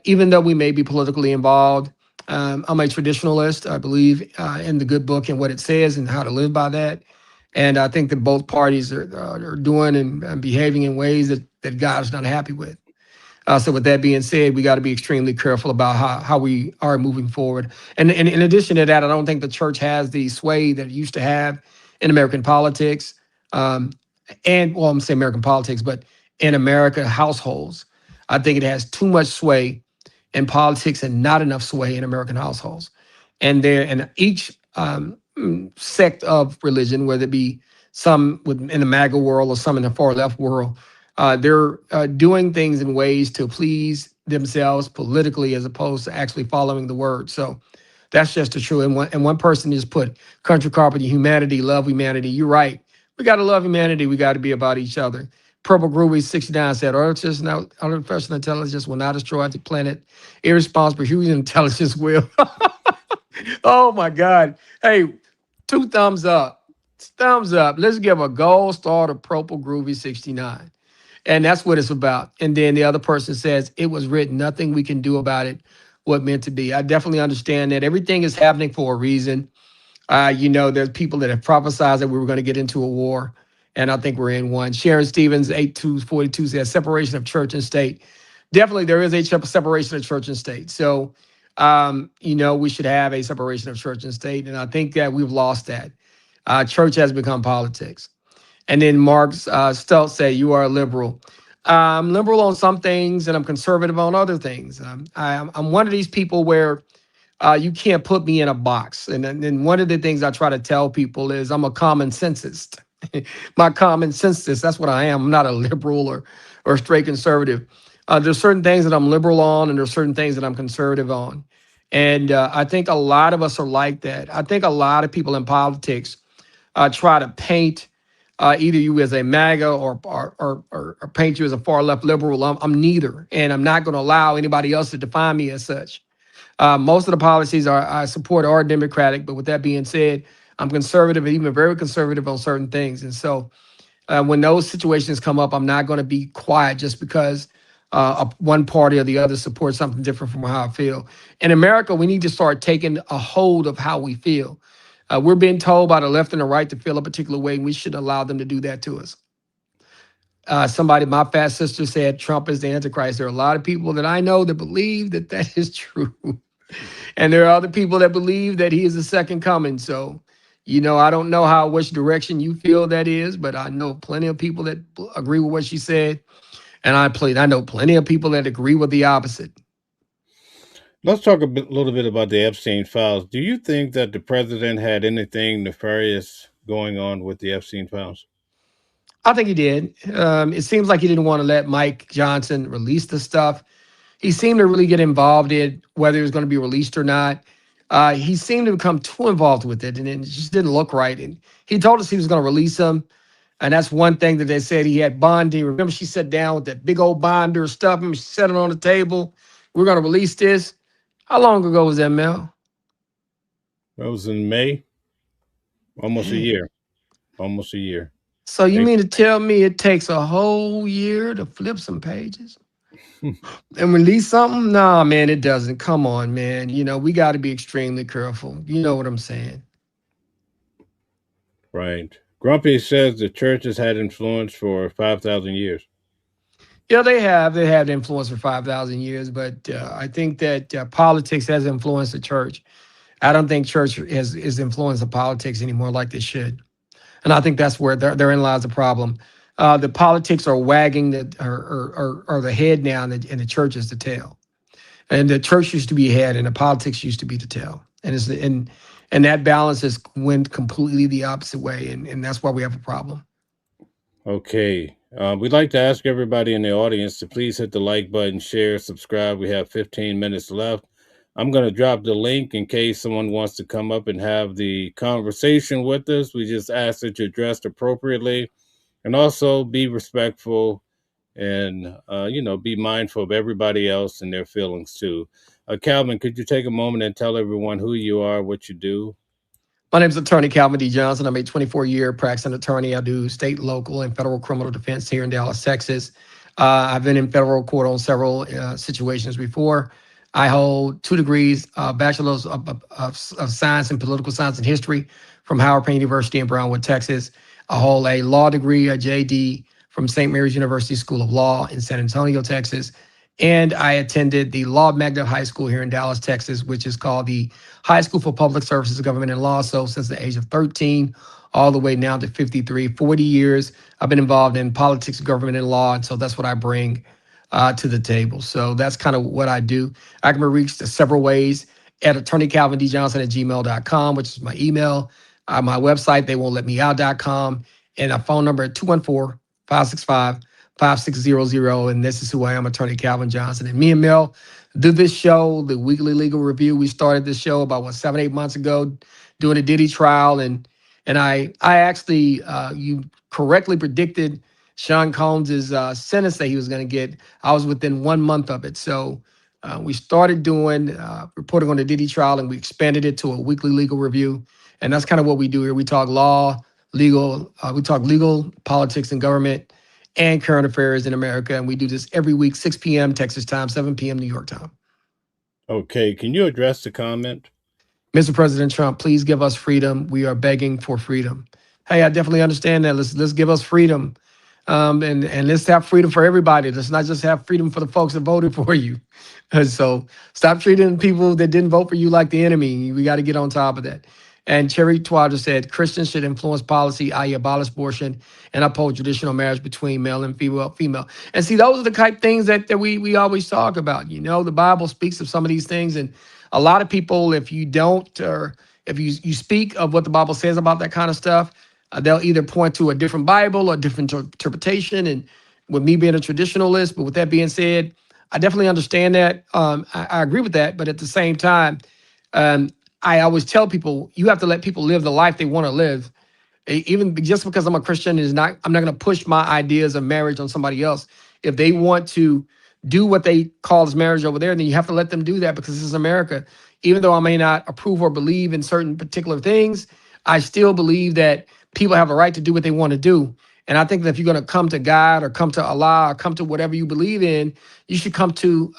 C: even though we may be politically involved, I'm a traditionalist. I believe in the good book and what it says and how to live by that. And I think that both parties are doing and behaving in ways that God is not happy with. So with that being said, we got to be extremely careful about how we are moving forward. And in addition to that, I don't think the church has the sway that it used to have in American politics. And well, I'm saying American politics, but in American households, I think it has too much sway in politics and not enough sway in American households. And each sect of religion, whether it be some in the MAGA world or some in the far left world, they're doing things in ways to please themselves politically as opposed to actually following the word. So that's just the truth. And one person just put country carpet, humanity, love humanity. You're right. We got to love humanity. We got to be about each other. Purple Groovy 69 said, artificial intelligence will not destroy the planet. Irresponsible human intelligence will. Oh my God. Hey, 2 thumbs up. Thumbs up. Let's give a gold star to Purple Groovy 69. And that's what it's about. And then the other person says, it was written, nothing we can do about it, what meant to be. I definitely understand that everything is happening for a reason. There's people that have prophesied that we were going to get into a war, and I think we're in one. Sharon Stevens, 8242, says separation of church and state. Definitely, there is a separation of church and state. So, we should have a separation of church and state, and I think that we've lost that. Church has become politics. And then Mark Stoltz say, you are a liberal. I'm liberal on some things, and I'm conservative on other things. I'm one of these people where you can't put me in a box. And then one of the things I try to tell people is I'm a common sensist. My common sensist, that's what I am. I'm not a liberal or straight conservative. There's certain things that I'm liberal on, and there's certain things that I'm conservative on. And I think a lot of us are like that. I think a lot of people in politics try to paint either you as a MAGA or paint you as a far left liberal. I'm neither, and I'm not going to allow anybody else to define me as such. Most of the policies I support are Democratic, but with that being said, I'm conservative, even very conservative on certain things. And so when those situations come up, I'm not going to be quiet just because one party or the other supports something different from how I feel. In America, we need to start taking a hold of how we feel. We're being told by the left and the right to feel a particular way, and we should allow them to do that to us. My fat sister said Trump is the Antichrist. There are a lot of people that I know that believe that that is true. And there are other people that believe that he is the second coming. So, I don't know which direction you feel that is, but I know plenty of people that agree with what she said. And I know plenty of people that agree with the opposite.
B: Let's talk little bit about the Epstein files. Do you think that the president had anything nefarious going on with the Epstein files?
C: I think he did. It seems like he didn't want to let Mike Johnson release the stuff. He seemed to really get involved in whether it was going to be released or not. He seemed to become too involved with it, and it just didn't look right. And he told us he was going to release them. And that's one thing that they said he had bonding. Remember, she sat down with that big old binder stuff and she set it on the table. We're going to release this. How long ago was that, Mel?
B: That was in May. Almost a year. Almost a year.
C: So you mean to tell me it takes a whole year to flip some pages? And release something? Nah, man, it doesn't. Come on, man. We got to be extremely careful. You know what I'm saying?
B: Right. Grumpy says the church has had influence for 5,000 years.
C: Yeah, they have. They had influence for 5,000 years, but I think that politics has influenced the church. I don't think church is influenced the politics anymore like they should. And I think that's where therein lies the problem. The politics are wagging or the head now, and the church is the tail. And the church used to be head, and the politics used to be the tail. And that balance has went completely the opposite way, and that's why we have a problem.
B: Okay. We'd like to ask everybody in the audience to please hit the like button, share, subscribe. We have 15 minutes left. I'm going to drop the link in case someone wants to come up and have the conversation with us. We just ask that you're dressed appropriately and also be respectful and, be mindful of everybody else and their feelings too. Calvin, could you take a moment and tell everyone who you are, what you do?
C: My name is Attorney Calvin D. Johnson. I'm a 24-year practicing attorney. I do state, local, and federal criminal defense here in Dallas, Texas. I've been in federal court on several situations before. I hold 2 degrees, bachelor's of science in political science and history from Howard Payne University in Brownwood, Texas. I hold a law degree, a JD, from St. Mary's University School of Law in San Antonio, Texas. And I attended the Law Magnet High School here in Dallas, Texas, which is called the High School for Public Services, Government and Law. So since the age of 13, all the way now to 53, 40 years, I've been involved in politics, government, and law. And so that's what I bring to the table. So that's kind of what I do. I can be reached several ways at attorneycalvindjohnson@gmail.com, which is my email. My website, they won't let me out.com, and a phone number at 214-565-5600. And this is who I am, Attorney Calvin Johnson. And me and Mel do this show, the Weekly Legal Review. We started this show about 7-8 months ago, doing a Diddy trial, and I actually you correctly predicted Sean Combs's sentence that he was going to get. I was within 1 month of it. So we started doing reporting on the Diddy trial, and we expanded it to a weekly legal review. And that's kind of what we do here. We talk law, legal, we talk legal, politics, and government, and current affairs in America. And we do this every week, 6 p.m. Texas time, 7 p.m. New York time.
B: Okay. Can you address the comment?
C: Mr. President Trump, please give us freedom. We are begging for freedom. Hey, I definitely understand that. Let's give us freedom. And let's have freedom for everybody. Let's not just have freedom for the folks that voted for you. And so stop treating people that didn't vote for you like the enemy. We got to get on top of that. And Cherry Twatter said Christians should influence policy, i.e., abolish abortion and uphold traditional marriage between male and female. And see, those are the type of things that we always talk about. The Bible speaks of some of these things, and a lot of people, if you don't, or if you speak of what the Bible says about that kind of stuff, they'll either point to a different Bible or different interpretation. And with me being a traditionalist, but with that being said, I definitely understand that. I agree with that. But at the same time, I always tell people, you have to let people live the life they want to live. Even just because I'm a Christian I'm not going to push my ideas of marriage on somebody else. If they want to do what they call as marriage over there, then you have to let them do that, because this is America. Even though I may not approve or believe in certain particular things, I still believe that people have a right to do what they want to do. And I think that if you're going to come to God or come to Allah or come to whatever you believe in, you should come to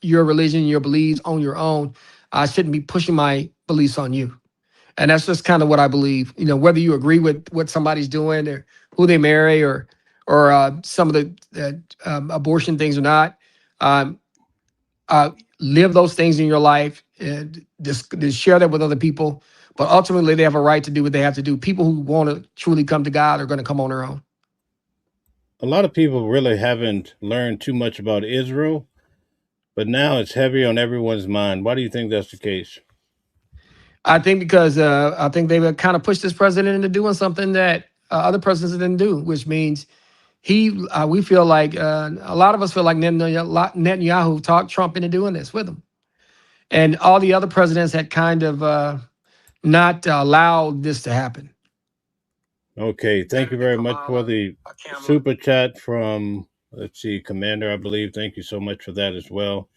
C: your religion, your beliefs on your own. I shouldn't be pushing my beliefs on you. And that's just kind of what I believe. Whether you agree with what somebody's doing or who they marry or some of the abortion things or not, live those things in your life and just share that with other people. But ultimately, they have a right to do what they have to do. People who want to truly come to God are going to come on their own.
B: A lot of people really haven't learned too much about Israel, but now it's heavy on everyone's mind. Why do you think that's the case?
C: I think because I think they've kind of pushed this president into doing something that other presidents didn't do, which means we feel like a lot of us feel like Netanyahu talked Trump into doing this with him. And all the other presidents had kind of not allowed this to happen.
B: Okay, thank you very much for the super chat from, let's see, Commander, I believe. Thank you so much for that as well.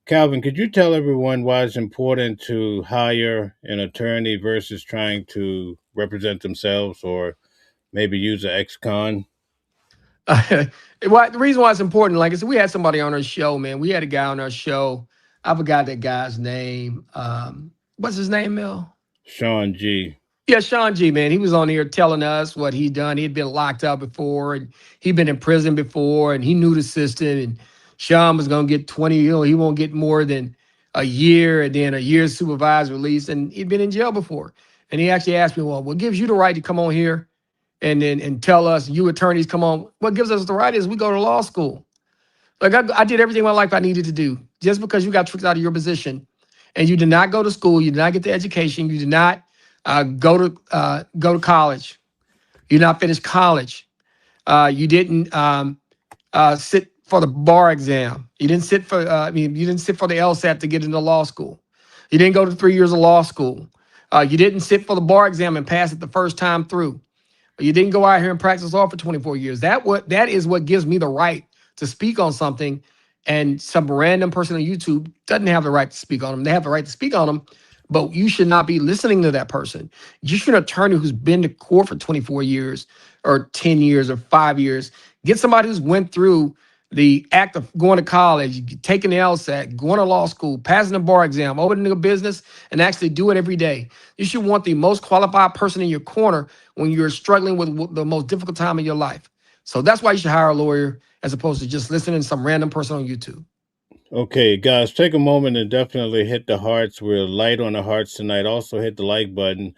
B: Calvin, could you tell everyone why it's important to hire an attorney versus trying to represent themselves or maybe use an ex-con?
C: Well, the reason why it's important, like I said, we had somebody on our show, man. We had a guy on our show. I forgot that guy's name. What's his name, Mel?
B: Sean G.
C: Yeah, Sean G, man. He was on here telling us what he'd done. He'd been locked up before, and he'd been in prison before, and he knew the system. And Sean was gonna get 20, he won't get more than a year, and then a year's supervised release. And he'd been in jail before. And he actually asked me, well, what gives you the right to come on here and tell us, you attorneys come on? What gives us the right is we go to law school. Like I did everything in my life I needed to do. Just because you got tricked out of your position and you did not go to school, you did not get the education, you did not go to college, you did not finish college, you didn't sit for the bar exam, you didn't sit for you didn't sit for the LSAT to get into law school, you didn't go to 3 years of law school, you didn't sit for the bar exam and pass it the first time through. You didn't go out here and practice law for 24 years. That is what gives me the right to speak on something, and some random person on YouTube doesn't have the right to speak on them. They have the right to speak on them, but you should not be listening to that person. You should an attorney who's been to court for 24 years or 10 years or 5 years. Get somebody who's went through the act of going to college, taking the LSAT, going to law school, passing the bar exam, opening a business, and actually do it every day. You should want the most qualified person in your corner when you're struggling with the most difficult time of your life. So that's why you should hire a lawyer as opposed to just listening to some random person on YouTube.
B: Okay, guys, take a moment and definitely hit the hearts. We're light on the hearts tonight. Also, hit the like button.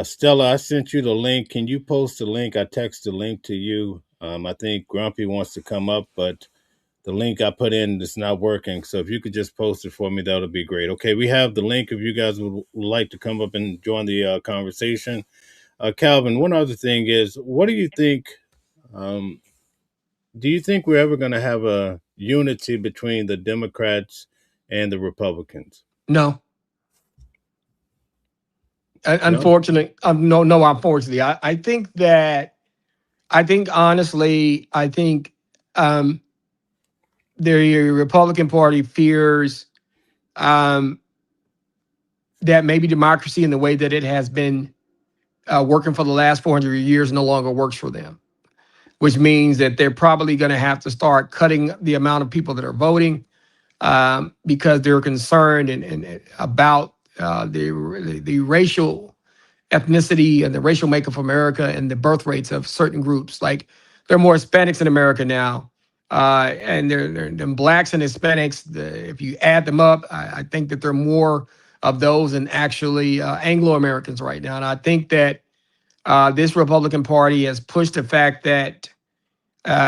B: Stella, I sent you the link. Can you post the link? I text the link to you. I think Grumpy wants to come up, but the link I put in is not working. So if you could just post it for me, that would be great. Okay, we have the link if you guys would like to come up and join the conversation. Calvin, one other thing is, what do you think? Um, do you think we're ever going to have a unity between the Democrats and the Republicans?
C: No.
B: No?
C: Unfortunately, no, unfortunately. I think honestly, um, the Republican Party fears that maybe democracy in the way that it has been working for the last 400 years no longer works for them, which means that they're probably going to have to start cutting the amount of people that are voting because they're concerned and about the racial ethnicity and the racial makeup of America and the birth rates of certain groups. Like there are more Hispanics in America now, and they're blacks and Hispanics. If you add them up, I think that there are more of those than actually Anglo Americans right now. And I think that this Republican Party has pushed the fact that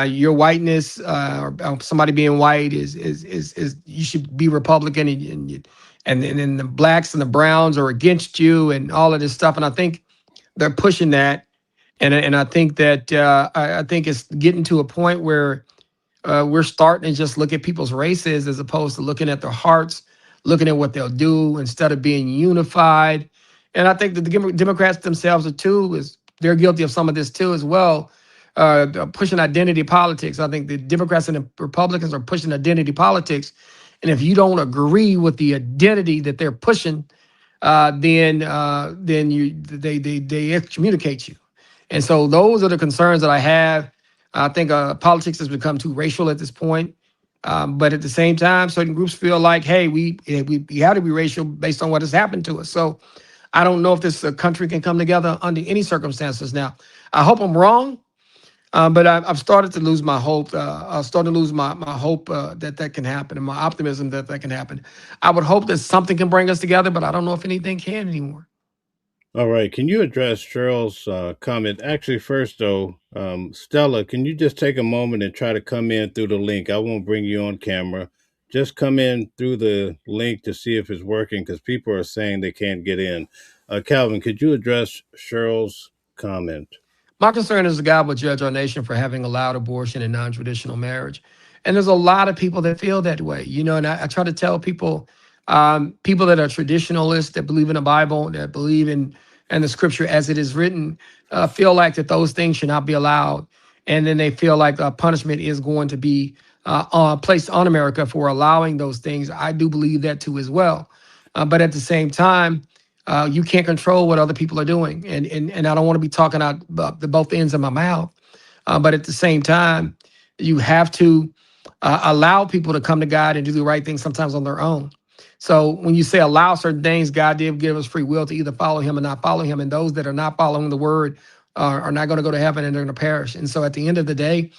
C: your whiteness or somebody being white is you should be Republican, and then the blacks and the browns are against you and all of this stuff. And I think they're pushing that, and I think that I think it's getting to a point where we're starting to just look at people's races as opposed to looking at their hearts, looking at what they'll do instead of being unified. And I think that the Democrats themselves are too, is they're guilty of some of this too as well, pushing identity politics. I think the Democrats and the Republicans are pushing identity politics. And if you don't agree with the identity that they're pushing, then they excommunicate you. And so those are the concerns that I have. I think politics has become too racial at this point. But at the same time, certain groups feel like, hey, we have to be racial based on what has happened to us. So I don't know if this country can come together under any circumstances. Now, I hope I'm wrong, but I've started to lose my hope. I've started to lose my hope that can happen and my optimism that can happen. I would hope that something can bring us together, but I don't know if anything can anymore.
B: All right. Can you address Cheryl's comment? Actually, first, though, Stella, can you just take a moment and try to come in through the link? I won't bring you on camera. Just come in through the link to see if it's working because people are saying they can't get in. Calvin, could you address Cheryl's comment?
C: My concern is that God will judge our nation for having allowed abortion and non-traditional marriage. And there's a lot of people that feel that way, and I try to tell people, people that are traditionalists, that believe in the Bible, that believe in the scripture as it is written, feel like that those things should not be allowed. And then they feel like punishment is going to be placed on America for allowing those things. I do believe that too as well. But at the same time, you can't control what other people are doing. And I don't want to be talking out the both ends of my mouth. But at the same time, you have to allow people to come to God and do the right thing sometimes on their own. So when you say allow certain things, God did give us free will to either follow him or not follow him. And those that are not following the word are not going to go to heaven and they're going to perish. And so at the end of the day,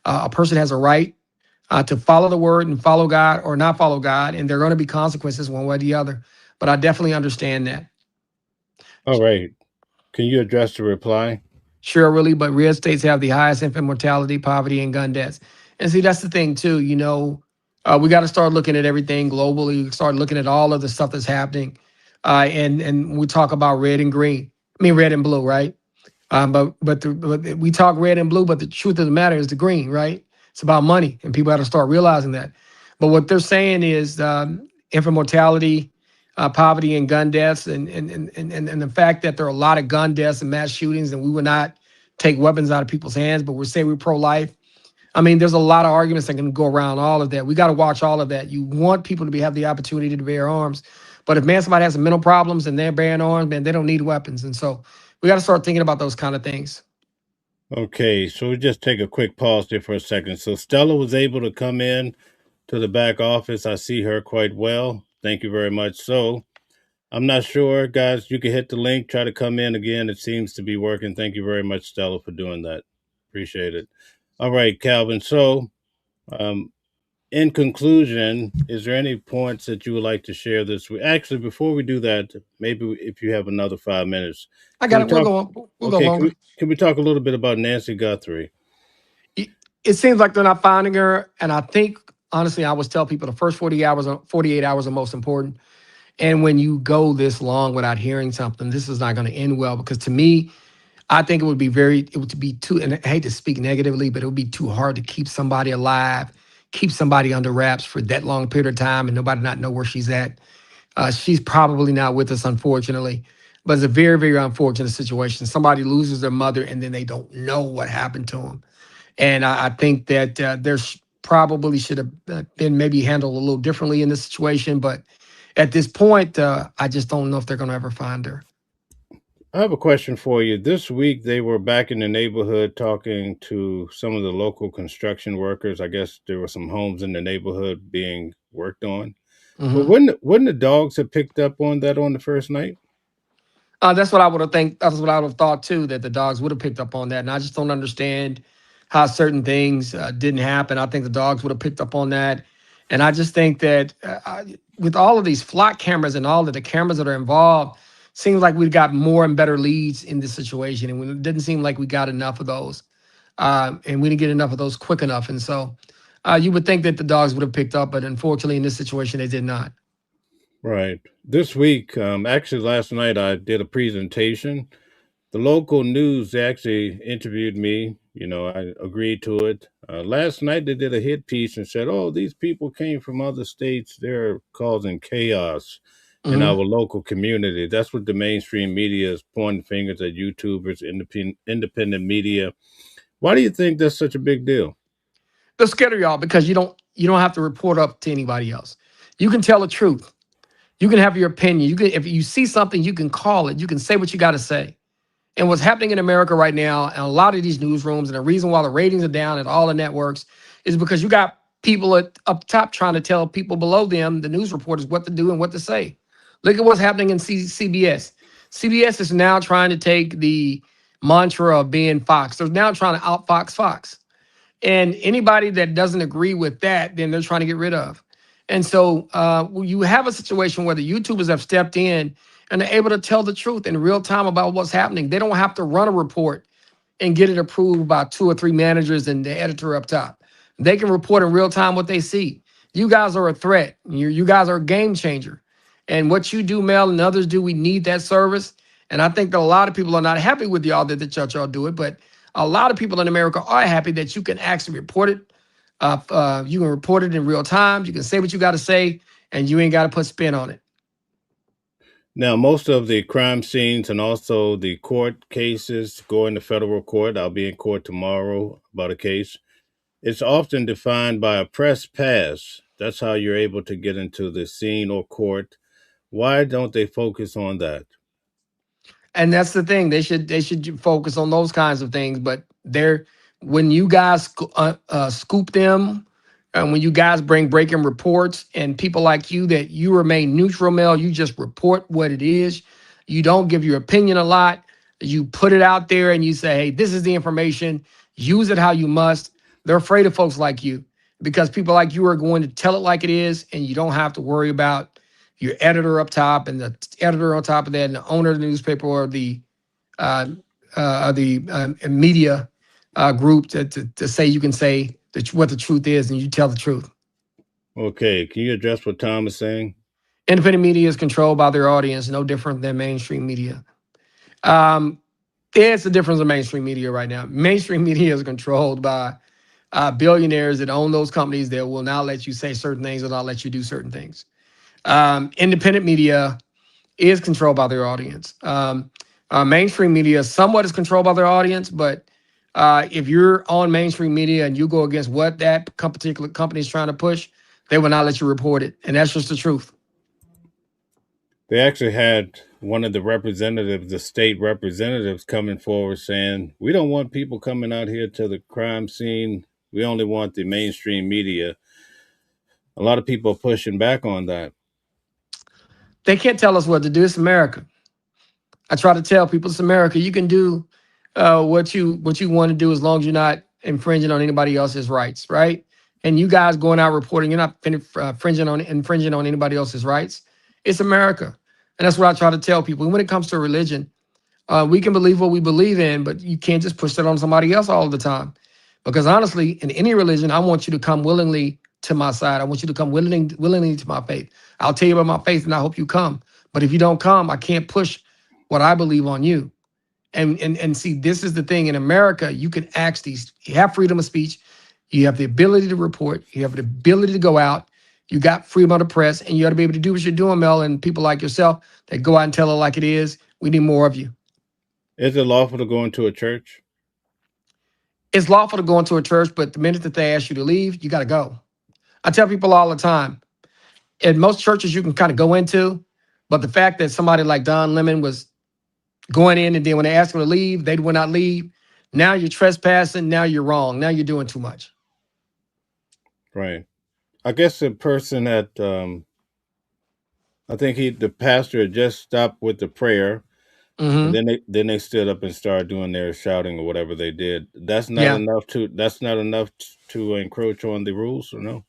C: a person has a right to follow the word and follow God or not follow God. And there are going to be consequences one way or the other. But I definitely understand that.
B: All right. Can you address the reply?
C: Sure, really, but red states have the highest infant mortality, poverty, and gun deaths. And see, that's the thing too. We got to start looking at everything globally. Start looking at all of the stuff that's happening, and we talk about red and green. I mean, red and blue, right? But we talk red and blue, but the truth of the matter is the green, right? It's about money, and people got to start realizing that. But what they're saying is infant mortality, poverty, and gun deaths, and the fact that there are a lot of gun deaths and mass shootings, and we would not take weapons out of people's hands, but we say we're pro-life. I mean, there's a lot of arguments that can go around all of that. We got to watch all of that. You want people to have the opportunity to bear arms, but if somebody has some mental problems and they're bearing arms, man, they don't need weapons, and so we got to start thinking about those kind of things.
B: Okay, so we just take a quick pause there for a second. So Stella was able to come in to the back office. I see her quite well. Thank you very much. So I'm not sure, guys. You can hit the link, try to come in again. It seems to be working. Thank you very much, Stella, for doing that. Appreciate it. All right, Calvin. So, um, in conclusion, is there any points that you would like to share this week? Actually, before we do that, maybe if you have another 5 minutes,
C: I
B: can
C: got
B: we
C: it. We'll
B: talk?
C: go on. We'll go
B: Okay,
C: longer.
B: can we talk a little bit about Nancy Guthrie?
C: It seems like they're not finding her, and I think honestly, I always tell people the first 40 hours, 48 hours are most important. And when you go this long without hearing something, this is not going to end well because to me, I think it would be too, and I hate to speak negatively, but it would be too hard to keep somebody alive, keep somebody under wraps for that long period of time and nobody not know where she's at. She's probably not with us, unfortunately, but it's a very, very unfortunate situation. Somebody loses their mother and then they don't know what happened to them. And I think that probably should have been maybe handled a little differently in this situation. But at this point, I just don't know if they're going to ever find her.
B: I have a question for you. This week, they were back in the neighborhood talking to some of the local construction workers. I guess there were some homes in the neighborhood being worked on. But
C: Hmm.
B: wouldn't the dogs have picked up on that on the first night?
C: That's what I would have think. That's what I would have thought too. That the dogs would have picked up on that, and I just don't understand how certain things didn't happen. I think the dogs would have picked up on that, and I just think that with all of these flock cameras and all of the cameras that are involved, seems like we've got more and better leads in this situation, and it didn't seem like we got enough of those, and we didn't get enough of those quick enough, and so you would think that the dogs would have picked up, but unfortunately, in this situation, they did not.
B: Right. This week, actually, last night, I did a presentation. The local news they actually interviewed me. I agreed to it. Last night, they did a hit piece and said, "Oh, these people came from other states. They're causing chaos in our
C: Hmm.
B: local community." That's what the mainstream media is pointing fingers at YouTubers, independent media. Why do you think that's such a big deal?
C: They're scared of y'all because you don't have to report up to anybody else. You can tell the truth. You can have your opinion. You can if you see something, you can call it. You can say what you got to say. And what's happening in America right now, and a lot of these newsrooms, and the reason why the ratings are down at all the networks is because you got people up top trying to tell people below them, the news reporters, what to do and what to say. Look at what's happening in CBS. CBS is now trying to take the mantra of being Fox. They're now trying to outfox Fox. And anybody that doesn't agree with that, then they're trying to get rid of. And so you have a situation where the YouTubers have stepped in and are able to tell the truth in real time about what's happening. They don't have to run a report and get it approved by two or three managers and the editor up top. They can report in real time what they see. You guys are a threat. You guys are a game changer. And what you do, Mel, and others do, we need that service. And I think that a lot of people are not happy with y'all that y'all do it, but a lot of people in America are happy that you can actually report it. You can report it in real time. You can say what you got to say, and you ain't got to put spin on it.
B: Now, most of the crime scenes and also the court cases go into federal court. I'll be in court tomorrow about a case. It's often defined by a press pass. That's how you're able to get into the scene or court. Why don't they focus on that?
C: And that's the thing. They should focus on those kinds of things. But when you guys scoop them, and when you guys bring breaking reports, and people like you that you remain neutral, Mel, you just report what it is. You don't give your opinion a lot. You put it out there and you say, hey, this is the information. Use it how you must. They're afraid of folks like you because people like you are going to tell it like it is, and you don't have to worry about your editor up top and the editor on top of that and the owner of the newspaper or the media group to say you can say what the truth is and you tell the truth.
B: Okay, can you address what Tom is saying?
C: Independent media is controlled by their audience, no different than mainstream media. It's the difference in mainstream media right now. Mainstream media is controlled by billionaires that own those companies that will not let you say certain things or not let you do certain things. Independent media is controlled by their audience. Mainstream media somewhat is controlled by their audience, but if you're on mainstream media and you go against what that particular company is trying to push, they will not let you report it. And that's just the truth.
B: They actually had one of the representatives, the state representatives, coming forward saying, we don't want people coming out here to the crime scene. We only want the mainstream media. A lot of people are pushing back on that.
C: They can't tell us what to do. It's America. I try to tell people it's America. You can do what you want to do as long as you're not infringing on anybody else's rights, right? And you guys going out reporting, you're not infringing on anybody else's rights. It's America, and that's what I try to tell people. And when it comes to religion, we can believe what we believe in, but you can't just push that on somebody else all the time. Because honestly, in any religion, I want you to come willingly to my side. I want you to come willingly to my faith. I'll tell you about my faith, and I hope you come. But if you don't come, I can't push what I believe on you. And see, this is the thing. In America, you can you have freedom of speech. You have the ability to report. You have the ability to go out. You got freedom of the press, and you ought to be able to do what you're doing, Mel, and people like yourself that go out and tell it like it is. We need more of you.
B: Is it lawful to go into a church?
C: It's lawful to go into a church, but the minute that they ask you to leave, you got to go. I tell people all the time, in most churches you can kind of go into, but the fact that somebody like Don Lemon was going in and then when they asked him to leave, they would not leave. Now you're trespassing. Now you're wrong. Now you're doing too much.
B: Right. I guess the person that I think the pastor had just stopped with the prayer, and
C: Mm-hmm.
B: then they stood up and started doing their shouting or whatever they did. That's not
C: Yeah,
B: enough to encroach on the rules, or no?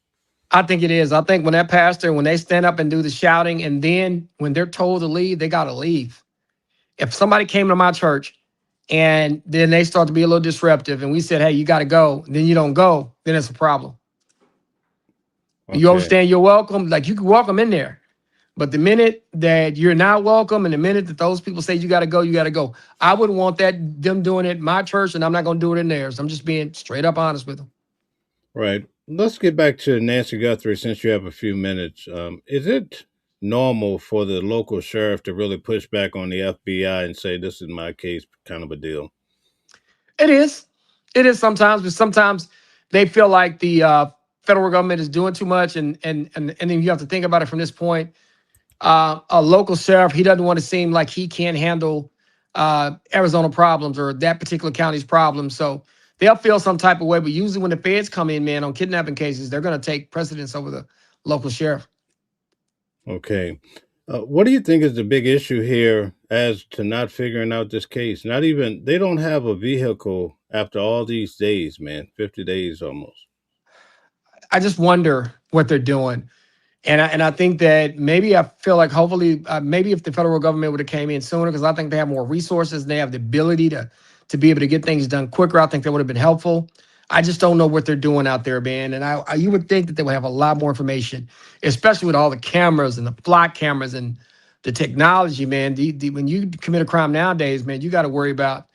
C: I think it is. I think when that pastor, when they stand up and do the shouting, and then when they're told to leave, they got to leave. If somebody came to my church and then they start to be a little disruptive and we said, hey, you got to go, then you don't go, then it's a problem. You
B: Okay.
C: understand you're welcome. Like you can welcome in there. But the minute that you're not welcome and the minute that those people say you got to go, you got to go. I wouldn't want them doing it in my church, and I'm not going to do it in theirs. I'm just being straight up honest with them.
B: Right. Let's get back to Nancy Guthrie since you have a few minutes. Is it normal for the local sheriff to really push back on the FBI and say, this is my case, kind of a deal?
C: It is. It is sometimes, but sometimes they feel like the federal government is doing too much, and then you have to think about it from this point. A local sheriff, he doesn't want to seem like he can't handle Arizona problems or that particular county's problems. So they'll feel some type of way. But usually when the feds come in, man, on kidnapping cases, they're going to take precedence over the local sheriff.
B: Okay. What do you think is the big issue here as to not figuring out this case? Not even, they don't have a vehicle after all these days, man, 50 days almost.
C: I just wonder what they're doing. And I think that maybe I feel like hopefully maybe if the federal government would have came in sooner, because I think they have more resources and they have the ability to be able to get things done quicker. I think that would have been helpful. I just don't know what they're doing out there, man. And you would think that they would have a lot more information, especially with all the cameras and the flock cameras and the technology, man. When you commit a crime nowadays, man, you got to worry about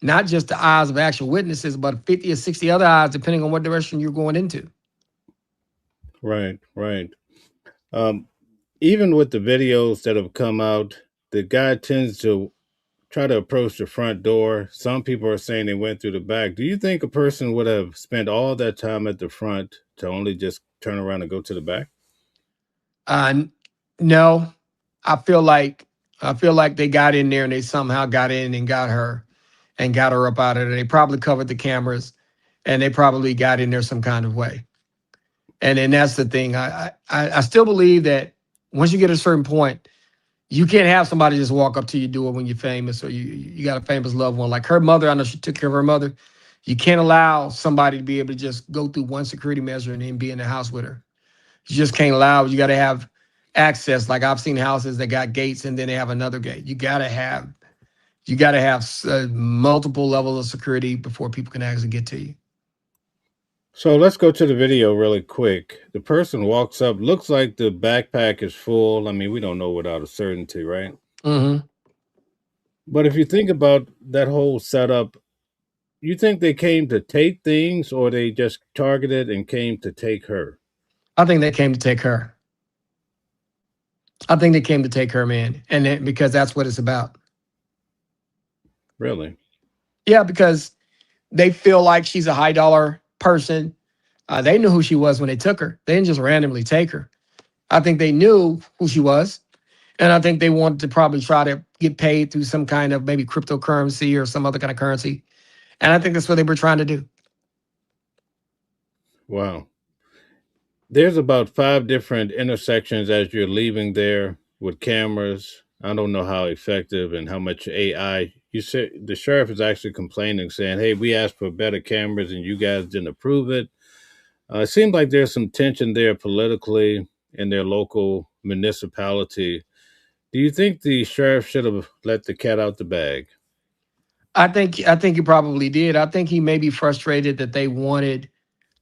C: not just the eyes of actual witnesses, but 50 or 60 other eyes, depending on what direction you're going into.
B: Right, right. Um, Even with the videos that have come out, the guy tends to try to approach the front door. Some people are saying they went through the back. Do you think a person would have spent all that time at the front to only just turn around and go to the back?
C: No, I feel like they got in there and they somehow got in and got her up out of there. They probably covered the cameras. and they probably got in there some kind of way. And that's the thing. I still believe that once you get a certain point, you can't have somebody just walk up to you, do it when you're famous, or you got a famous loved one. Like her mother, I know she took care of her mother. You can't allow somebody to be able to just go through one security measure and then be in the house with her. You just can't allow it. You got to have access. Like I've seen houses that got gates and then they have another gate. You got to have multiple levels of security before people can actually get to you.
B: So let's go to the video really quick. The person walks up, looks like the backpack is full. I mean, we don't know without a certainty, right?
C: Mm-hmm.
B: But if you think about that whole setup, you think they came to take things or they just targeted and came to take her?
C: I think they came to take her. I think they came to take her, man. And because that's what it's about.
B: Really?
C: Yeah, because they feel like she's a high dollar person. They knew who she was when they took her. They didn't just randomly take her. I think they knew who she was. And I think they wanted to probably try to get paid through some kind of maybe cryptocurrency or some other kind of currency. And I think that's what they were trying to do.
B: Wow. There's about 5 different intersections as you're leaving there with cameras. I don't know how effective and how much AI. You said the sheriff is actually complaining, saying, "Hey, we asked for better cameras and you guys didn't approve it." It seems like there's some tension there politically in their local municipality. Do you think the sheriff should have let the cat out the bag?
C: I think he probably did. I think he may be frustrated that they wanted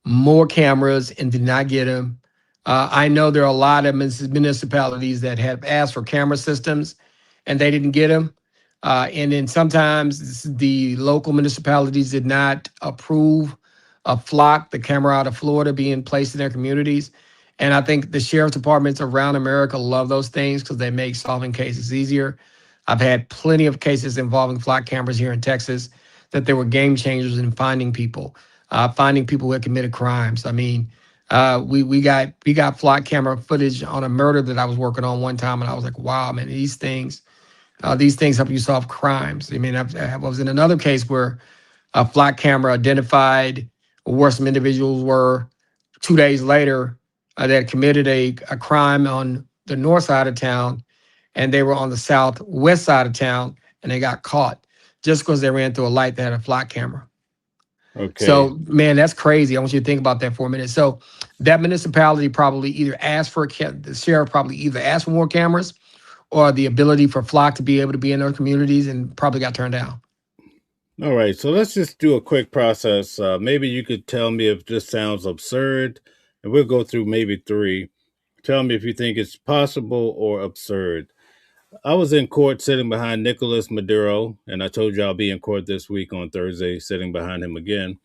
C: more cameras and did not get them. I know there are a lot of municipalities that have asked for camera systems and they didn't get them. And then sometimes the local municipalities did not approve a flock, the camera out of Florida, being placed in their communities. And I think the sheriff's departments around America love those things because they make solving cases easier. I've had plenty of cases involving flock cameras here in Texas that they were game changers in finding people who had committed crimes. I mean, we got flock camera footage on a murder that I was working on one time, and I was like, wow, man, these things help you solve crimes. I mean, I was in another case where a flock camera identified where some individuals were. 2 days later, they had committed a crime on the north side of town, and they were on the southwest side of town, and they got caught just because they ran through a light that had a flock camera.
B: Okay.
C: So, man, that's crazy. I want you to think about that for a minute. So that municipality probably either asked for the sheriff probably either asked for more cameras or the ability for flock to be able to be in their communities, and probably got turned down.
B: All right, so let's just do a quick process. Maybe you could tell me if this sounds absurd, and we'll go through maybe 3. Tell me if you think it's possible or absurd. I was in court sitting behind Nicolas Maduro, and I told you I'll be in court this week on Thursday, sitting behind him again.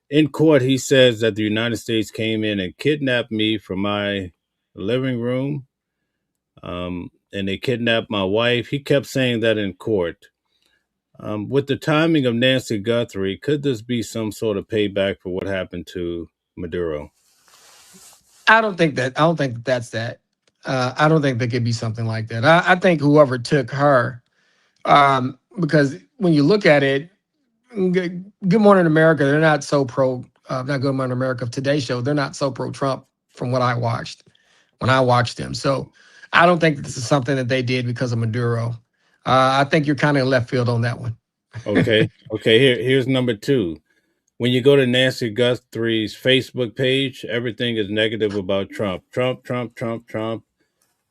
B: In court, he says that the United States came in and kidnapped me from my living room, and they kidnapped my wife. He kept saying that in court. With the timing of Nancy Guthrie, could this be some sort of payback for what happened to Maduro?
C: I don't think that's that. I don't think there could be something like that. I think whoever took her, because when you look at it, Good Morning America, they're not so pro, not Good Morning America, Today Show, they're not so pro-Trump from what I watched when I watched them. So I don't think this is something that they did because of Maduro. I think you're kind of left field on that one.
B: Okay. Here's number 2. When you go to Nancy Guthrie's Facebook page, everything is negative about Trump. Trump.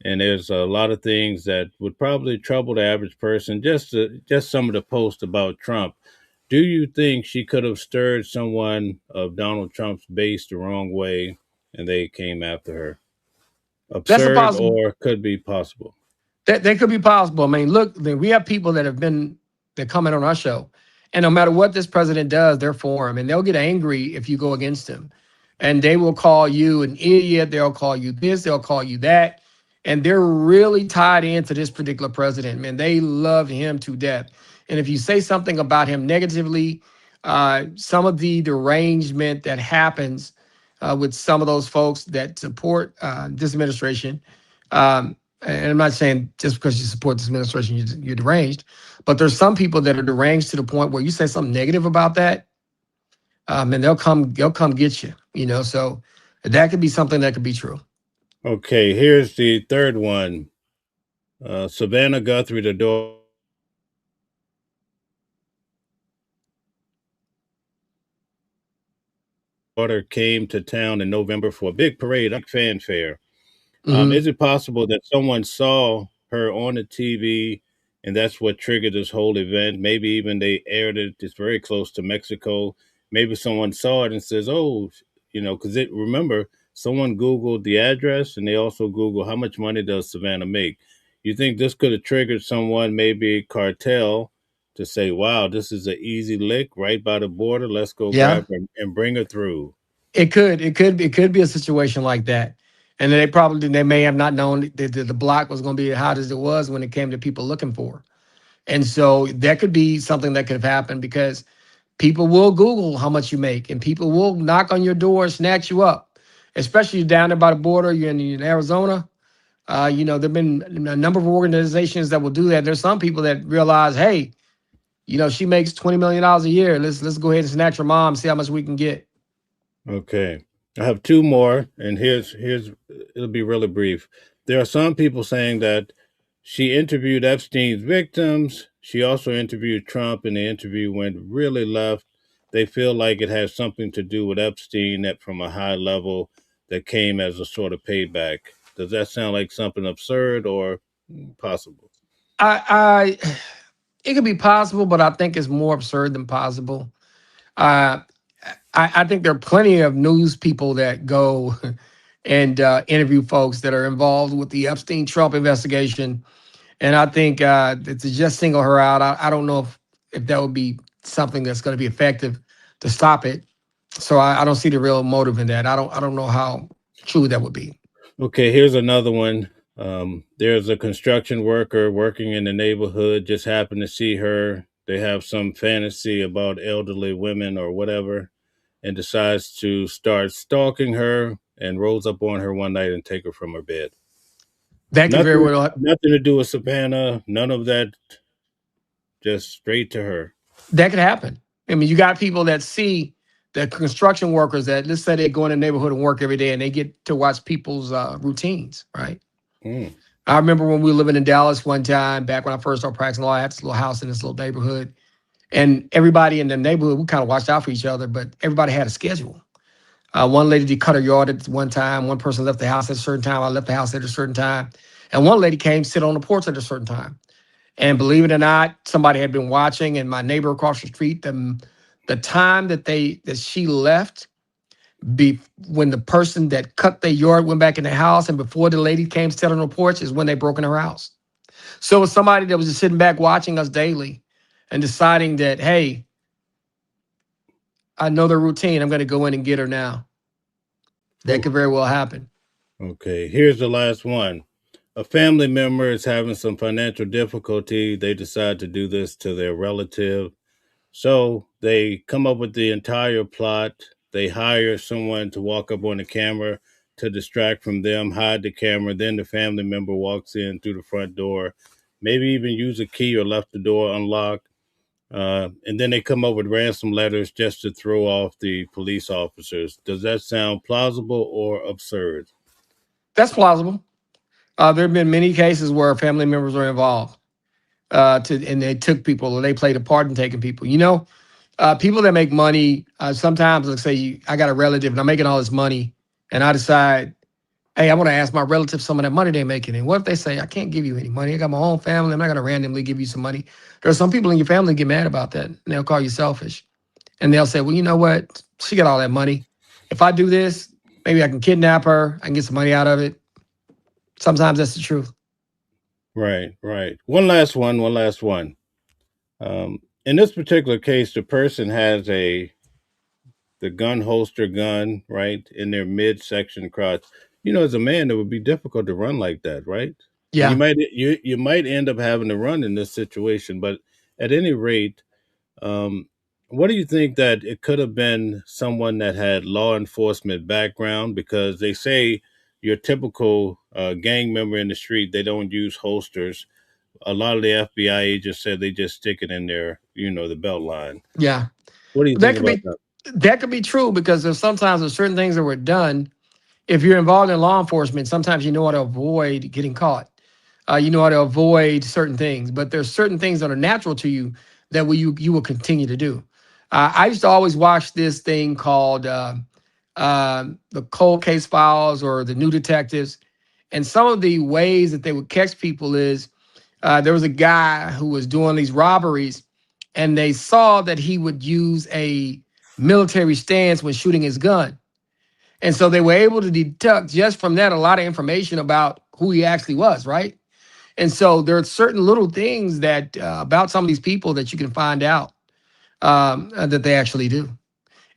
B: And there's a lot of things that would probably trouble the average person. Just some of the posts about Trump. Do you think she could have stirred someone of Donald Trump's base the wrong way and they came after her?
C: That's a
B: Absurd
C: possible.
B: or could be possible?
C: That could be possible. I mean, look, we have people that comment on our show, and no matter what this president does, they're for him, and they'll get angry if you go against him, and they will call you an idiot. They'll call you this. They'll call you that, and they're really tied into this particular president. Man, they love him to death. And if you say something about him negatively, some of the derangement that happens with some of those folks that support this administration. And I'm not saying just because you support this administration, you're deranged, but there's some people that are deranged to the point where you say something negative about that, And they'll come get you. So that could be something that could be true.
B: Okay, here's the third one. Savannah Guthrie, the daughter, came to town in November for a big parade, a fanfare.
C: Hmm.
B: Is it possible that someone saw her on the TV and that's what triggered this whole event? Maybe even they aired it. It's very close to Mexico. Maybe someone saw it and says, "Oh, because remember, someone Googled the address and they also Googled how much money does Savannah make." You think this could have triggered someone, maybe a cartel, to say, "Wow, this is an easy lick right by the border. Let's go
C: Yeah,
B: grab her and bring her through."
C: it could be a situation like that. And they may have not known that the block was going to be as hot as it was when it came to people looking for her. And so that could be something that could have happened because people will Google how much you make, and people will knock on your door and snatch you up, especially down there by the border. You're in Arizona. There've been a number of organizations that will do that. There's some people that realize, hey, she makes $20 million a year. Let's go ahead and snatch her mom, see how much we can get.
B: Okay. I have two more, and here's it'll be really brief. There are some people saying that she interviewed Epstein's victims. She also interviewed Trump, and the interview went really left. They feel like it has something to do with Epstein that from a high level that came as a sort of payback. Does that sound like something absurd or possible?
C: I it could be possible, but I think it's more absurd than possible. Uh, I think there are plenty of news people that go and interview folks that are involved with the Epstein Trump investigation, and I think to just single her out, I don't know if that would be something that's going to be effective to stop it. So I don't see the real motive in that. I don't know how true that would be.
B: Okay, here's another one. There's a construction worker working in the neighborhood, just happened to see her. They have some fantasy about elderly women or whatever, and decides to start stalking her and rolls up on her one night and take her from her bed.
C: That could very
B: Nothing,
C: well
B: nothing to do with Savannah. None of that. Just straight to her.
C: that could happen. I mean, you got people that see the construction workers that, let's say, they go in the neighborhood and work every day, and they get to watch people's routines, right?
B: Mm,
C: I remember when we were living in Dallas one time, back when I first started practicing law. I had this little house in this little neighborhood, and everybody in the neighborhood, we kind of watched out for each other, but everybody had a schedule. One lady did cut her yard at one time. One person left the house at a certain time. I left the house at a certain time. And one lady came sit on the porch at a certain time. And believe it or not, somebody had been watching, and my neighbor across the street, the time that she left, when the person that cut their yard went back in the house, and before the lady came to sit on the porch, is when they broke in her house. So it was somebody that was just sitting back watching us daily and deciding that, hey, I know the routine. I'm going to go in and get her now. That
B: whew.
C: could very well happen.
B: Okay, here's the last one. A family member is having some financial difficulty. They decide to do this to their relative. So they come up with the entire plot. They hire someone to walk up on the camera to distract from them, hide the camera. Then the family member walks in through the front door, maybe even use a key or left the door unlocked. And then they come up with ransom letters just to throw off the police officers. Does that sound plausible or absurd?
C: That's plausible. There have been many cases where family members are involved, and they took people, or they played a part in taking people. People that make money, sometimes, let's say I got a relative and I'm making all this money, and I decide, hey, I want to ask my relative some of that money they're making. And what if they say, I can't give you any money? I got my own family. I'm not going to randomly give you some money. There are some people in your family get mad about that, and they'll call you selfish. And they'll say, well, you know what? She got all that money. If I do this, maybe I can kidnap her. I can get some money out of it. Sometimes that's the truth.
B: Right, right. One last one, one last one. In this particular case, the person has the gun holster gun right in their midsection crotch. As a man, it would be difficult to run like that, right? And you
C: Yeah.
B: might you might end up having to run in this situation. But at any rate, um, what do you think that it could have been someone that had law enforcement background? Because they say your typical gang member in the street, they don't use holsters. A lot of the FBI agents said they just stick it in their, the belt line.
C: Yeah.
B: What do you
C: That
B: think
C: could
B: about
C: be
B: that?
C: That could be true because there's certain things that were done. If you're involved in law enforcement, sometimes you know how to avoid getting caught. You know how to avoid certain things, but there's certain things that are natural to you that you will continue to do. I used to always watch this thing called the Cold Case Files or the New Detectives, and some of the ways that they would catch people is there was a guy who was doing these robberies, and they saw that he would use a military stance when shooting his gun. And so they were able to deduct just from that a lot of information about who he actually was, right? And so there are certain little things that about some of these people that you can find out that they actually do,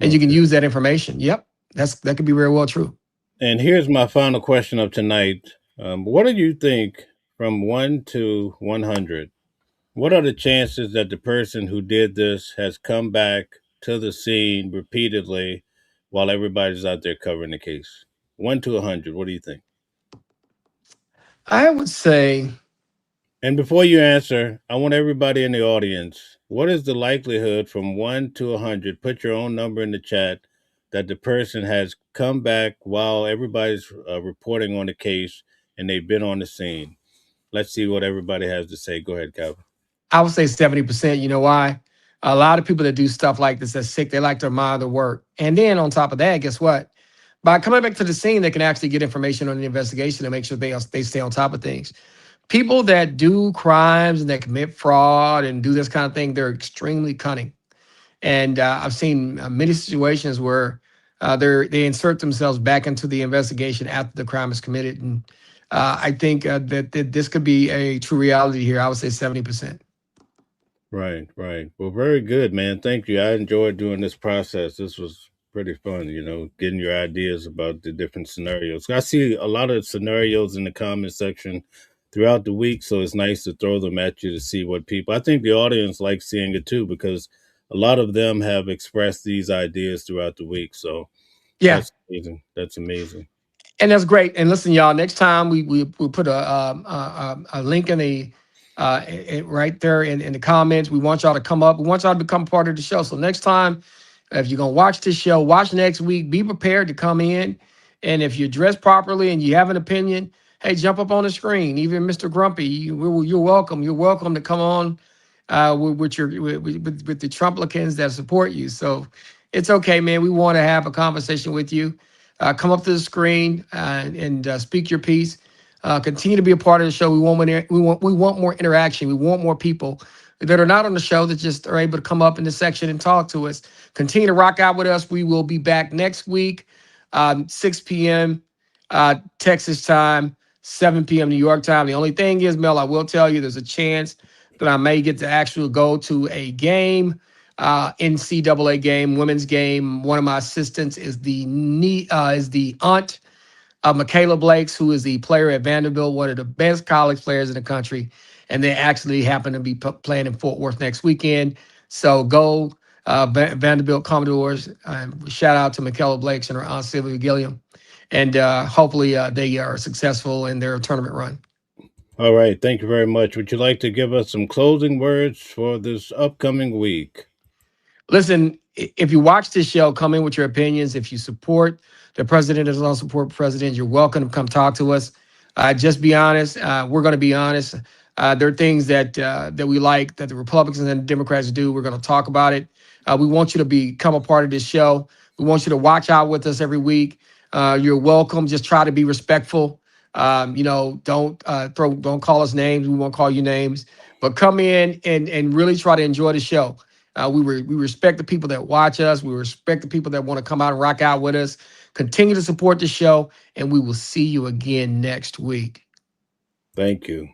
C: and you can
B: Okay.
C: use that information. Yep, that could be very well true.
B: And here's my final question of tonight. What do you think from 1 to 100? What are the chances that the person who did this has come back to the scene repeatedly while everybody's out there covering the case? 1 to 100. What do you think?
C: I would say
B: And before you answer, I want everybody in the audience, what is the likelihood from 1 to 100? Put your own number in the chat that the person has come back while everybody's reporting on the case and they've been on the scene. Let's see what everybody has to say. Go ahead, Calvin.
C: I would say 70%. You know why? A lot of people that do stuff like this that's sick, they like to admire the work. And then on top of that, guess what? By coming back to the scene, they can actually get information on the investigation and make sure they stay on top of things. People that do crimes and that commit fraud and do this kind of thing, they're extremely cunning. And I've seen many situations where they insert themselves back into the investigation after the crime is committed. And I think that this could be a true reality here. I would say 70%.
B: Right, right. Well, very good, man. Thank you. I enjoyed doing this process. This was pretty fun, getting your ideas about the different scenarios. I see a lot of scenarios in the comment section throughout the week, so it's nice to throw them at you to see what people. I think the audience likes seeing it too because a lot of them have expressed these ideas throughout the week. So
C: Yeah.
B: that's amazing. That's amazing.
C: And that's great. And listen, y'all, next time we put a link in the right there in the comments. We want y'all to come up. We want y'all to become part of the show. So next time, if you're gonna watch this show, watch next week. Be prepared to come in, and if you're dressed properly and you have an opinion, hey, jump up on the screen. Even Mr. Grumpy, you're welcome. You're welcome to come on with the Trumplicans that support you. So it's okay, man. We want to have a conversation with you. Come up to the screen and speak your piece. Continue to be a part of the show. We want more interaction. We want more people that are not on the show that just are able to come up in the section and talk to us. Continue to rock out with us. We will be back next week, 6 p.m. Texas time, 7 p.m. New York time. The only thing is, Mel, I will tell you, there's a chance that I may get to actually go to a game, NCAA game, women's game. One of my assistants is the aunt of Michaela Blakes, who is the player at Vanderbilt, one of the best college players in the country. And they actually happen to be playing in Fort Worth next weekend. So go Vanderbilt Commodores. Shout out to Michaela Blakes and her aunt Sylvia Gilliam. And hopefully they are successful in their tournament run.
B: All right. Thank you very much. Would you like to give us some closing words for this upcoming week?
C: Listen, if you watch this show, come in with your opinions. If you support the president as well, support the president, you're welcome to come talk to us. Just be honest. We're going to be honest. There are things that we like that the Republicans and the Democrats do. We're going to talk about it. We want you to become a part of this show. We want you to watch out with us every week. You're welcome. Just try to be respectful. Don't call us names. We won't call you names. But come in and really try to enjoy the show. We respect the people that watch us. We respect the people that want to come out and rock out with us. Continue to support the show, and we will see you again next week.
B: Thank you.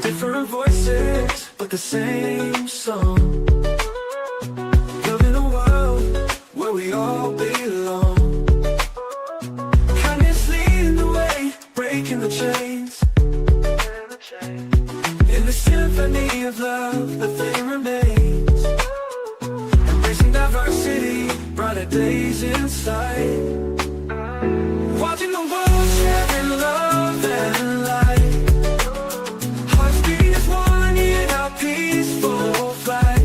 A: Different voices, but the same song. Living a world where we all belong. Kindness leading the way, breaking the chains. In the symphony of love, the thing remains. Embracing diversity, brighter days in sight. Watching the world sharing love and light. Hearts beat as one in our peaceful flight.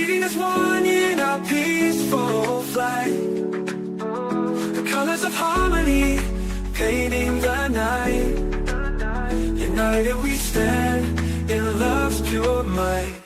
A: leading as one in our peaceful flight. The colors of harmony, painting the night. United we stand in love's pure might.